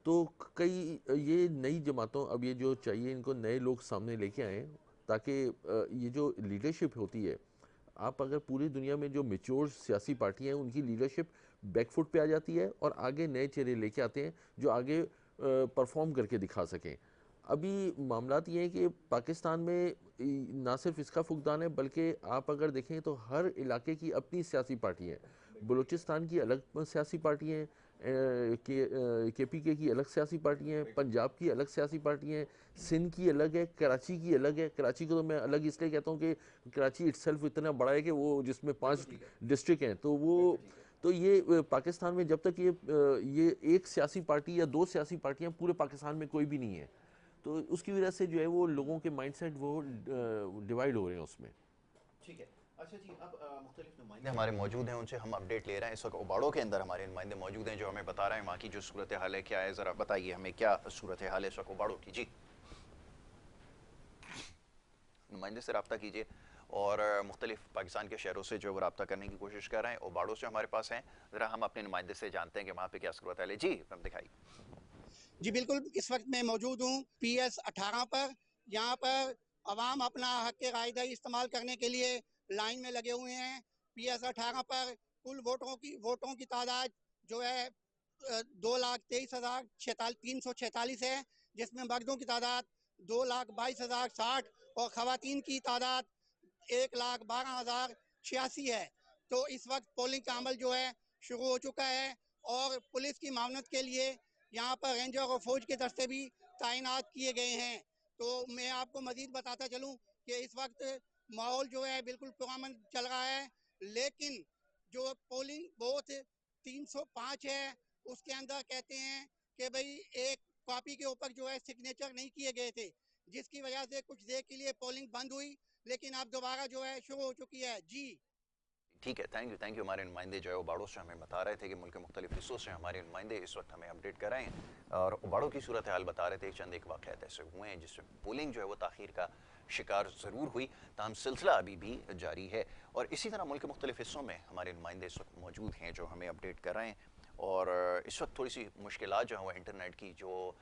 تو کئی یہ نئی جماعتوں اب یہ جو چاہیے ان کو نئے لوگ سامنے لے کے آئیں تاکہ یہ جو لیڈرشپ ہوتی ہے، آپ اگر پوری دنیا میں جو میچور سیاسی پارٹیاں ہیں ان کی لیڈرشپ بیک فٹ پہ آ جاتی ہے اور آگے نئے چہرے لے کے آتے ہیں جو آگے پرفارم کر کے دکھا سکیں۔ ابھی معاملات یہ ہیں کہ پاکستان میں نہ صرف اس کا فقدان ہے بلکہ آپ اگر دیکھیں تو ہر علاقے کی اپنی سیاسی پارٹی ہیں، بلوچستان کی الگ سیاسی پارٹی ہیں، کے پی کے کی الگ سیاسی پارٹی ہیں، پنجاب کی الگ سیاسی پارٹی ہیں، سندھ کی الگ ہے، کراچی کی الگ ہے۔ کراچی کو تو میں الگ اس لیے کہتا ہوں کہ کراچی اٹ سیلف اتنا بڑا ہے کہ وہ جس میں 5 ڈسٹرکٹ ہیں، تو یہ پاکستان میں جب تک یہ ایک سیاسی پارٹی یا 2 سیاسی پارٹیاں پورے پاکستان میں کوئی بھی نہیں ہے، تو اس کی وجہ سے جو ہے وہ لوگوں کے مائنڈ سیٹ وہ ڈیوائیڈ ہو رہے ہیں اس میں۔ ٹھیک ہے، اچھا جی، اب مختلف نمائندے ہمارے موجود ہیں، ان سے ہم اپڈیٹ لے رہے ہیں۔ اس وقت اوباڑو کے اندر ہمارے نمائندے موجود ہیں جو ہمیں بتا رہے ہیں وہاں کی جو صورتحال ہے کیا ہے۔ ذرا بتائیے ہمیں کیا صورتحال ہے اس وقت اوباڑو کی؟ جی نمائندے سے رابطہ کیجیے اور مختلف پاکستان کے شہروں سے جو رابطہ کرنے کی کوشش کر رہے ہیں، اوباڑو سے ہمارے پاس ہیں، ذرا ہم اپنے نمائندے سے جانتے ہیں کہ وہاں پہ کیا صورتحال ہے۔ جی ہم دکھائیے۔ جی بالکل، اس وقت میں موجود ہوں پی ایس 18 پر۔ یہاں پر عوام اپنا حق رائے دہی استعمال کرنے کے لیے لائن میں لگے ہوئے ہیں۔ پی ایس 18 پر کل ووٹوں کی تعداد جو ہے 2,23,346 ہے، جس میں مردوں کی تعداد 2,22,060 اور خواتین کی تعداد 1,12,086 ہے۔ تو اس وقت پولنگ کا عمل جو ہے شروع ہو چکا ہے اور پولیس کی معاونت کے لیے یہاں پر رینجر اور فوج کے دستے بھی تعینات کیے گئے ہیں۔ تو میں آپ کو مزید بتاتا چلوں کہ اس وقت ماحول جو ہے بالکل پرامن چل رہا ہے، لیکن جو پولنگ بوتھ 305 ہے اس کے اندر کہتے ہیں کہ بھئی ایک کاپی کے اوپر جو ہے سگنیچر نہیں کیے گئے تھے، جس کی وجہ سے کچھ دیر کے لیے پولنگ بند ہوئی، لیکن اب دوبارہ جو ہے شروع ہو چکی ہے۔ جی ٹھیک ہے، تھینک یو۔ ہمارے نمائندے جو ہے اوباڑو سے ہمیں بتا رہے تھے کہ ملک کے مختلف حصوں سے ہمارے نمائندے اس وقت ہمیں اپڈیٹ کر رہے ہیں اور اوباڑو کی صورتحال بتا رہے تھے۔ چند ایک واقعات ایسے ہوئے ہیں جس سے پولنگ جو ہے وہ تاخیر کا شکار ضرور ہوئی، تاہم سلسلہ ابھی بھی جاری ہے۔ اور اسی طرح ملک کے مختلف حصوں میں ہمارے نمائندے اس وقت موجود ہیں جو ہمیں اپڈیٹ کر رہے ہیں، اور اس وقت تھوڑی سی مشکلات جو ہیں وہ انٹرنیٹ کی جو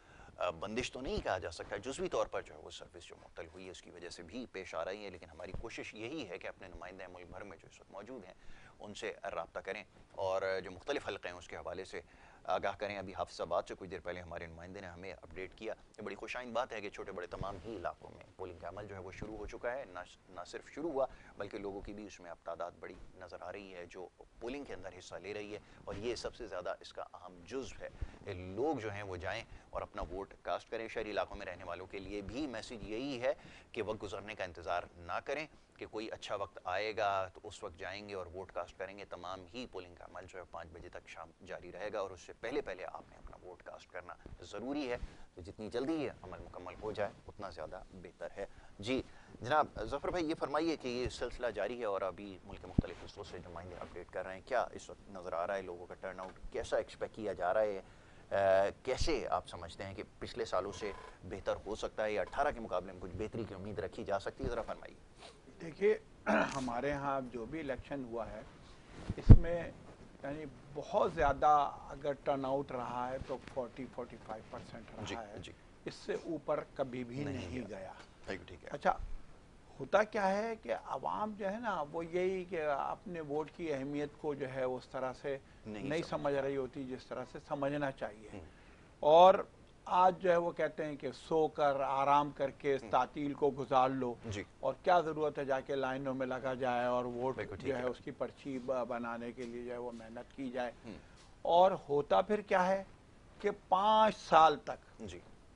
بندش تو نہیں کہا جا سکتا، جزوی طور پر جو ہے وہ سروس جو معطل ہوئی ہے اس کی وجہ سے بھی پیش آ رہی ہے، لیکن ہماری کوشش یہی ہے کہ اپنے نمائندے ملک بھر میں جو اس وقت موجود ہیں ان سے رابطہ کریں اور جو مختلف حلقے ہیں اس کے حوالے سے آگاہ کریں۔ ابھی حافظ آباد سے کچھ دیر پہلے ہمارے نمائندے نے ہمیں اپڈیٹ کیا۔ یہ بڑی خوش آئند بات ہے کہ چھوٹے بڑے تمام ہی علاقوں میں پولنگ کا عمل جو ہے وہ شروع ہو چکا ہے، نہ صرف شروع ہوا بلکہ لوگوں کی بھی اس میں اب تعداد بڑی نظر آ رہی ہے جو پولنگ کے اندر حصہ لے رہی ہے، اور یہ سب سے زیادہ اس کا اہم جزو ہے۔ لوگ جو ہیں وہ جائیں اور اپنا ووٹ کاسٹ کریں۔ شہری علاقوں میں رہنے والوں کے لیے بھی میسیج یہی ہے کہ وقت گزرنے کا انتظار نہ کریں کہ کوئی اچھا وقت آئے گا تو اس وقت جائیں گے اور ووٹ کاسٹ کریں گے۔ تمام ہی پولنگ کا عمل جو ہے 5 بجے تک شام جاری رہے گا اور اس سے پہلے آپ نے اپنا ووٹ کاسٹ کرنا ضروری ہے۔ تو جتنی جلدی یہ عمل مکمل ہو جائے اتنا زیادہ بہتر ہے۔ جی جناب ظفر بھائی، یہ فرمائیے کہ یہ سلسلہ جاری ہے اور ابھی ملک کے مختلف حصوں سے نمائندے اپڈیٹ کر رہے ہیں، کیا اس وقت نظر آ رہا ہے لوگوں کا ٹرن آؤٹ کیسا ایکسپیکٹ کیا جا رہا ہے؟ کیسے آپ سمجھتے ہیں کہ پچھلے سالوں سے بہتر ہو سکتا ہے یا 18 کے مقابلے میں کچھ بہتری کی امید رکھی جا سکتی ہے؟ ذرا فرمائیے۔ دیکھیے ہمارے ہاں جو بھی الیکشن ہوا ہے اس میں یعنی بہت زیادہ اگر ٹرن آؤٹ رہا ہے تو 40-45% رہا ہے، جی اس سے اوپر کبھی بھی نہیں گیا۔ ٹھیک ہے۔ اچھا، ہوتا کیا ہے کہ عوام جو ہے نا وہ یہی کہ اپنے ووٹ کی اہمیت کو جو ہے اس طرح سے نہیں سمجھ رہی ہوتی جس طرح سے سمجھنا چاہیے، اور آج جو ہے وہ کہتے ہیں کہ سو کر آرام کر کے اس تعطیل کو گزار لو، اور کیا ضرورت ہے جا کے لائنوں میں لگا جائے اور ووٹ جو ہے اس کی پرچی بنانے کے لیے جو ہے وہ محنت کی جائے۔ اور ہوتا پھر کیا ہے کہ 5 سال تک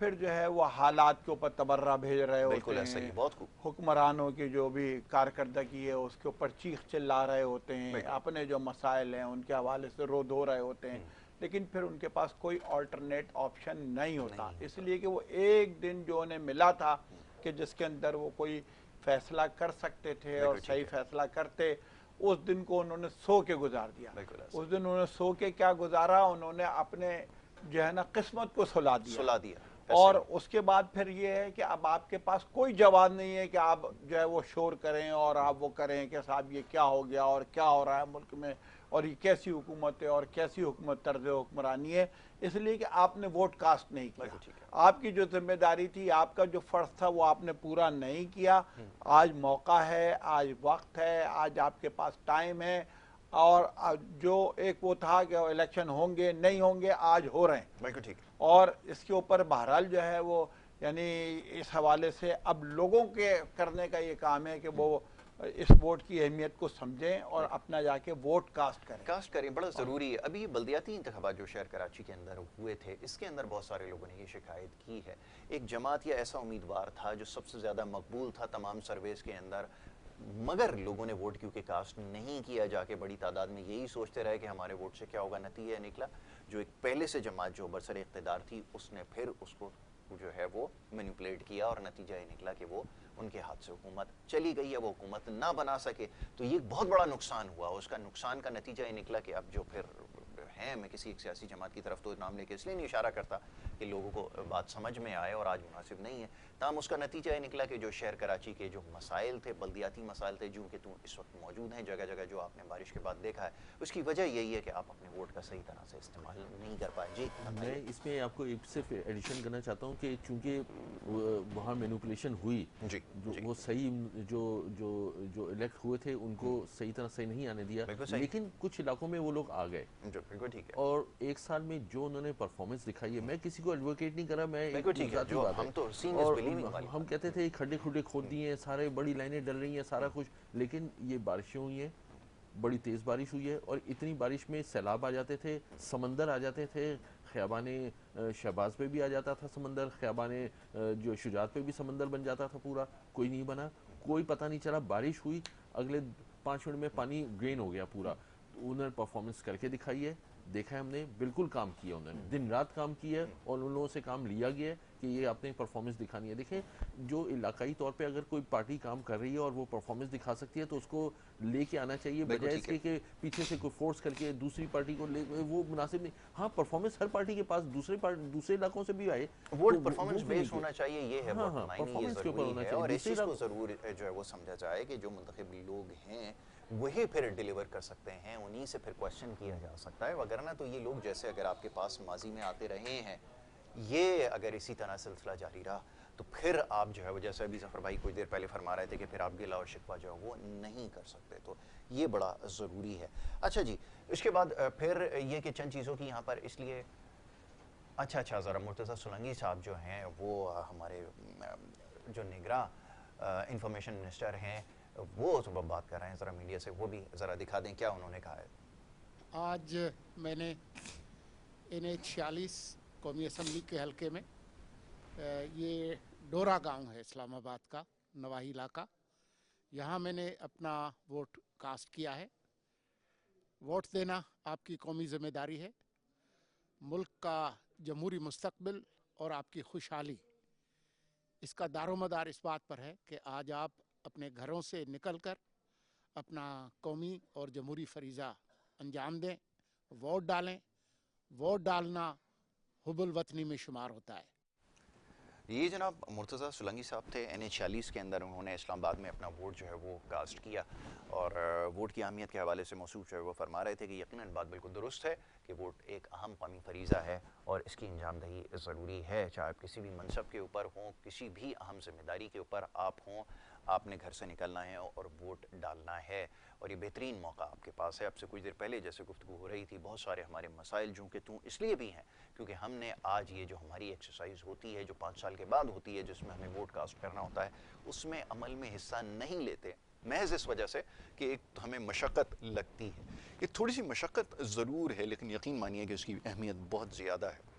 फिर जो है वो हालात के ऊपर तबर्रा भेज रहे होते बिल्कुल ऐसा ही, हैं, बहुत खूब। हुक्मरानों की जो भी कारकर्दगी है उसके ऊपर चीख चिल्ला रहे होते हैं, अपने जो मसाइल हैं उनके हवाले से रो धो रहे होते हैं, लेकिन फिर उनके पास कोई ऑल्टरनेट ऑप्शन नहीं होता। इसलिए कि वो एक दिन जो उन्हें मिला था कि जिसके अंदर वो कोई फैसला कर सकते थे और सही फैसला करते, उस दिन को उन्होंने सो के गुजार दिया। उस दिन उन्होंने सो के क्या गुजारा, उन्होंने अपने जो है ना किस्मत को सुला दिया। और उसके बाद फिर ये है कि अब आपके पास कोई जवाब नहीं है कि आप जो है वो शोर करें और आप वो करें कि साहब ये क्या हो गया और क्या हो रहा है मुल्क में और ये कैसी हुकूमत है और कैसी हुकूमत तर्ज हुक्मरानी है। इसलिए कि आपने वोट कास्ट नहीं किया, आपकी जो जिम्मेदारी थी, आपका जो फर्ज था वो आपने पूरा नहीं किया। आज मौका है, आज वक्त है, आज आपके पास टाइम है। और जो एक वो था कि इलेक्शन होंगे नहीं होंगे, आज हो रहे हैं। बिल्कुल ठीक। और इसके ऊपर बहरहाल जो है वो यानी इस हवाले से अब लोगों के करने का ये काम है कि वो इस वोट की अहमियत को समझें और अपना जाके वोट कास्ट करें। बड़ा ज़रूरी है। अभी बल्दियाती इंतखाबात जो शहर कराची के अंदर हुए थे, इसके अंदर बहुत सारे लोगों ने ये शिकायत की है, एक जमात या ऐसा उम्मीदवार था जो सबसे ज़्यादा मकबूल था तमाम सर्वेस के अंदर, मगर लोगों ने वोट क्योंकि कास्ट नहीं किया, जाके बड़ी तादाद में यही सोचते रहे कि हमारे वोट से क्या होगा। नतीजा निकला जो एक पहले से जमात जो बरसर इक़्तिदार थी उसने फिर उसको जो है वो मैनिपुलेट किया और नतीजा ये निकला कि वो उनके हाथ से हुकूमत चली गई है, वो हुकूमत ना बना सके। तो ये बहुत बड़ा नुकसान हुआ। उसका नुकसान का नतीजा ये निकला कि अब जो फिर हैं, मैं किसी एक सियासी जमात की तरफ तो नाम लेके इसलिए नहीं इशारा करता कि लोगों को बात समझ में आए और आज मुनासिब नहीं है, ताम उसका नतीजा ये निकला कि जो शहर कराची के जो मसाइल थे, बल्दियाती मसाइल थे, जो कि इस वक्त मौजूद हैं जगह जगह, जो आपने बारिश के बाद देखा है, उसकी वजह यही है कि आप अपने वोट का सही तरह से इस्तेमाल नहीं कर पाए। जी, मैं इसमें आपको एक सिर्फ एडिशन करना चाहता हूँ कि चूँकि वहाँ मैनिपुलेशन हुई, वो सही जो इलेक्ट हुए थे उनको सही तरह से नहीं आने दिया, लेकिन कुछ इलाकों में वो लोग आ गए। ठीक है। और एक साल में जो उन्होंने परफॉर्मेंस दिखाई है, मैं किसी को एडवोकेट नहीं कर रहा, मैं हम कहते थे खड्डे खुड्डे खोद दिए हैं, सारे बड़ी लाइनें डल रही हैं, सारा कुछ, लेकिन ये बारिशें हुई हैं, बड़ी तेज़ बारिश हुई है और इतनी बारिश में सैलाब आ जाते थे, समंदर आ जाते थे, ख़याबाने शहबाज पे भी आ जाता था समंदर, ख़याबाने जो शुजात पे भी समंदर बन जाता था पूरा, कोई नहीं बना, कोई पता नहीं चला। बारिश हुई, अगले 5 मिनट में पानी ड्रेन हो गया पूरा। उन्होंने परफॉर्मेंस करके दिखाई है, देखा है हमने, बिल्कुल काम किया, उन्होंने दिन रात काम किया है और उन लोगों से काम लिया गया है कि ये आपने परफॉर्मेंस दिखानी है। देखें, जो इलाकाई तौर पे अगर कोई पार्टी काम कर रही है और वो परफॉर्मेंस दिखा सकती है तो उसको लेके आना चाहिए, बजाय इसके कि पीछे से कोई फोर्स करके दूसरी पार्टी को ले, वो मुनासिब नहीं। हाँ, परफॉर्मेंस हर पार्टी के पास दूसरे इलाकों से भी आए, वोट परफॉर्मेंस बेस्ड होना चाहिए, ये है परफॉर्मेंस के ऊपर होना चाहिए। और इस चीज़ को ज़रूर जो है वो समझा जाए कि जो मुंतखब लोग हैं वही फिर डिलीवर कर सकते हैं, उन्हीं से फिर क्वेश्चन किया जा सकता है, वगरना तो ये लोग जैसे अगर आपके पास माजी में आते रहे हैं, ये अगर इसी तरह सिलसिला जारी रहा तो फिर आप जो है वो, जैसे अभी ज़फ़र भाई कुछ देर पहले फरमा रहे थे कि फिर आप गिला और शिकवा जो है वो नहीं कर सकते, तो ये बड़ा ज़रूरी है। अच्छा जी, इसके बाद फिर ये कि चंद चीज़ों की यहाँ पर इसलिए अच्छा ज़रा मुर्तज़ा सुलंगी साहब जो हैं वो हमारे जो निगरां इंफॉर्मेशन मिनिस्टर हैं वो सुबह बात कर रहे हैं, ज़रा मीडिया से वो भी ज़रा दिखा दें क्या उन्होंने कहा है। आज मैंने NH 46 कौमी असम्बली के हलके में, ये डोरा गांव है इस्लामाबाद का नवाही इलाका, यहाँ मैंने अपना वोट कास्ट किया है। वोट देना आपकी कौमी ज़िम्मेदारी है। मुल्क का जमहूरी मुस्तकबिल और आपकी खुशहाली, इसका दारोमदार इस बात पर है कि आज आप अपने घरों से निकलकर अपना कौमी और जमहूरी फरीज़ा अंजाम दें, वोट डालें। वोट डालना हुब्बुल वतनी में शुमार होता है। ये जनाब मुर्तज़ा सुलंगी साहब थे, NH 46 के अंदर उन्होंने इस्लामाबाद में अपना वोट जो है वो कास्ट किया और वोट की अहमियत के हवाले से मौसूफ जो है वो फरमा रहे थे कि यकीनन बात बिल्कुल दुरुस्त है कि वोट एक अहम कौमी फरीज़ा है और इसकी अंजामदही ज़रूरी है, चाहे आप किसी भी मनसब के ऊपर हों, किसी भी अहम जिम्मेदारी के ऊपर आप हों, आपने घर से निकलना है और वोट डालना है और ये बेहतरीन मौका आपके पास है। आपसे कुछ देर पहले जैसे गुफ्तगू हो रही थी, बहुत सारे हमारे मसाइल जो कि तू इसलिए भी हैं क्योंकि हमने आज ये जो हमारी एक्सरसाइज होती है जो 5 साल के बाद होती है जिसमें हमें वोट कास्ट करना होता है, उसमें अमल में हिस्सा नहीं लेते, महज इस वजह से कि एक तो हमें मशक्क़त लगती है। ये थोड़ी सी मशक्क़त ज़रूर है लेकिन यकीन मानिए कि उसकी अहमियत बहुत ज़्यादा है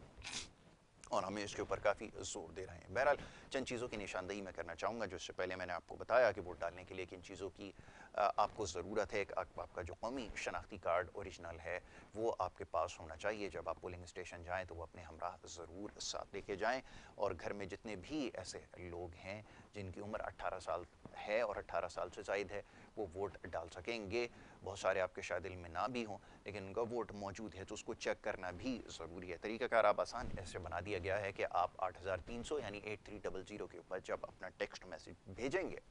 और हमें इसके ऊपर काफ़ी ज़ोर दे रहे हैं। बहरहाल चंद चीज़ों की निशानदेही मैं करना चाहूँगा, जो इससे पहले मैंने आपको बताया कि वोट डालने के लिए किन चीज़ों की आपको ज़रूरत है। आपका जो कौमी शनाख्ती कार्ड ओरिजिनल है वो आपके पास होना चाहिए। जब आप पोलिंग स्टेशन जाएँ तो वो अपने हमरा ज़रूर साथ लेके जाएँ, और घर में जितने भी ऐसे लोग हैं जिनकी उम्र 18 साल है और 18 साल से ज़ायद है वो वोट डाल सकेंगे। बहुत सारे आपके शायद इल्म में ना भी हों, लेकिन उनका वोट मौजूद है तो उसको चेक करना भी ज़रूरी है। तरीक़ाकार आप आसान ऐसे बना दिया गया है कि आप 8300 यानी 8300 के ऊपर जब अपना टेक्स्ट मैसेज भेजेंगे,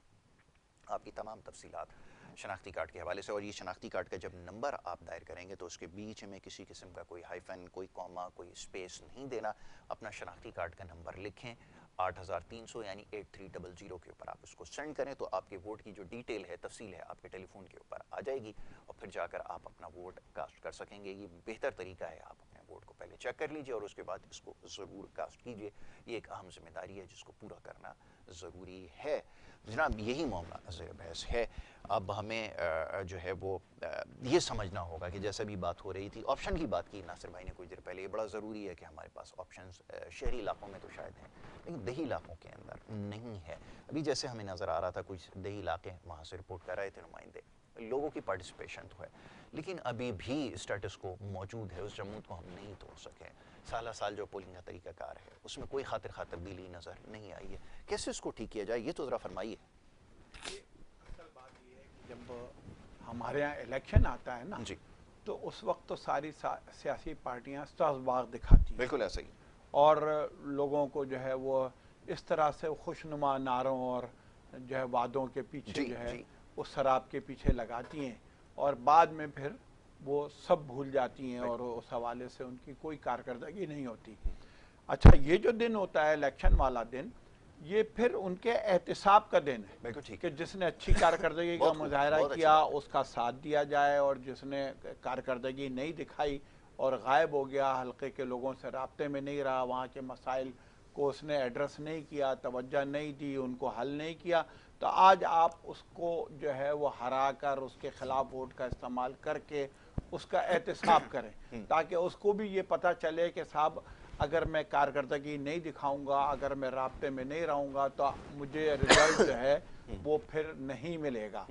आपकी तमाम तफसीलात शनाख्ती कार्ड के हवाले से, और ये शनाख्ती कार्ड का जब नंबर आप दायर करेंगे तो उसके बीच में किसी किस्म का कोई हाइफन, कोई कॉमा, कोई स्पेस नहीं देना। अपना शनाख्ती कार्ड का नंबर लिखें 8300 यानी 8300 के ऊपर आप इसको सेंड करें तो आपके वोट की जो डिटेल है, तफसील है, आपके टेलीफोन के ऊपर आ जाएगी, और फिर जाकर आप अपना वोट कास्ट कर सकेंगे। ये बेहतर तरीका है। आप अपने वोट को पहले चेक कर लीजिए और उसके बाद इसको ज़रूर कास्ट कीजिए। ये एक अहम जिम्मेदारी है जिसको पूरा करना ज़रूरी है। जनाब, यही मामला ज़ेर बहस है। अब हमें जो है वो ये समझना होगा कि जैसे भी बात हो रही थी, ऑप्शन की बात की नासिर भाई ने कुछ देर पहले, ये बड़ा ज़रूरी है कि हमारे पास ऑप्शंस शहरी इलाकों में तो शायद हैं, लेकिन देही इलाकों के अंदर नहीं है। अभी जैसे हमें नज़र आ रहा था कुछ देही इलाके वहाँ से रिपोर्ट कर रहे थे नुमाइंदे, लोगों की पार्टिसिपेशन तो है, लेकिन अभी भी स्टेटस को मौजूद है, उस जमूत को हम नहीं तोड़ सके। साल साल जो पोलिंग का तरीक़ाकार है उसमें कोई खातिर तब्दीली नज़र नहीं आई है। कैसे इसको ठीक किया जाए, ये तो ज़रा फरमाइए। असल बात ये है कि जब हमारे यहाँ इलेक्शन आता है ना जी, तो उस वक्त तो सारी सियासी पार्टियाँ साज़बाग दिखाती हैं, बिल्कुल ऐसा ही, और लोगों को जो है वो इस तरह से खुशनुमा नारों और जो है वादों के पीछे जी, जो है जी। उस शराब के पीछे लगाती हैं, और बाद में फिर वो सब भूल जाती हैं और उस हवाले से उनकी कोई कारकर्दगी नहीं होती। अच्छा, ये जो दिन होता है इलेक्शन वाला दिन, ये फिर उनके एहतिसाब का दिन है बिल्कुल ठीक कि जिसने अच्छी कारकर्दगी का बहुत खूब, मुजाहरा बहुत अच्छी किया बात है। उसका साथ दिया जाए, और जिसने कारकर्दगी नहीं दिखाई और गायब हो गया, हल्के के लोगों से राब्ते में नहीं रहा, वहाँ के मसाइल को उसने एड्रेस नहीं किया, तवज्जो नहीं दी, उनको हल नहीं किया, तो आज आप उसको जो है वो हरा कर उसके ख़िलाफ़ वोट का इस्तेमाल करके उसका एहतिसाब करें, ताकि उसको भी ये पता चले कि साहब अगर मैं कारकर्दगी नहीं दिखाऊंगा, अगर मैं राब्ते में नहीं रहूँगा तो मुझे रिजल्ट जो है वो फिर नहीं मिलेगा।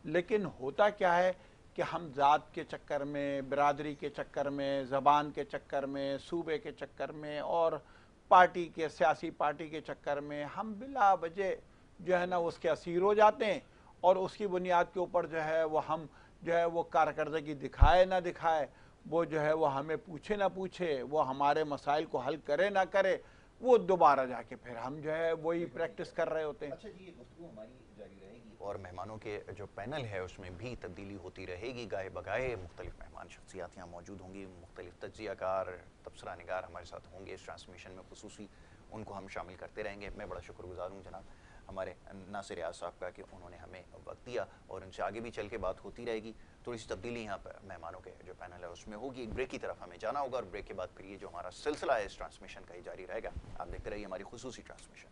लेकिन होता क्या है कि हम ज़ात के चक्कर में, बिरादरी के चक्कर में, ज़बान के चक्कर में, सूबे के चक्कर में और पार्टी के, सियासी पार्टी के चक्कर में हम बिला वजह जो है ना उसके असीर हो जाते हैं, और उसकी बुनियाद के ऊपर जो है वो हम जो है वो कारकर्दगी दिखाए ना दिखाए, वो जो है वो हमें पूछे ना पूछे, वो हमारे मसाइल को हल करे ना करे, वो दोबारा जाके फिर हम जो है वही प्रैक्टिस कर रहे होते हैं। अच्छा जी, ये गुफ्तगू हमारी जारी रहेगी और मेहमानों के जो पैनल है उसमें भी तब्दीली होती रहेगी। गाहे बगाहे मुख्तलिफ मेहमान शख्सियात यहाँ मौजूद होंगी, मुख्तलिफ तज्ज़ियाकार, तबसरा निगार हमारे साथ होंगे इस ट्रांसमिशन में, खुसूसी उनको हम शामिल करते रहेंगे। मैं बड़ा शुक्रगुजार हूँ जनाब हमारे नासिर रियाज साहब का कि उन्होंने हमें वक्त दिया, और उनसे आगे भी चल के बात होती रहेगी। थोड़ी सी तब्दीली यहाँ पर मेहमानों के जो पैनल है उसमें होगी। एक ब्रेक की तरफ हमें जाना होगा, और ब्रेक के बाद फिर ये जो हमारा सिलसिला है इस ट्रांसमिशन का ही जारी रहेगा। आप देखते रहिए हमारी खुसूसी ट्रांसमिशन।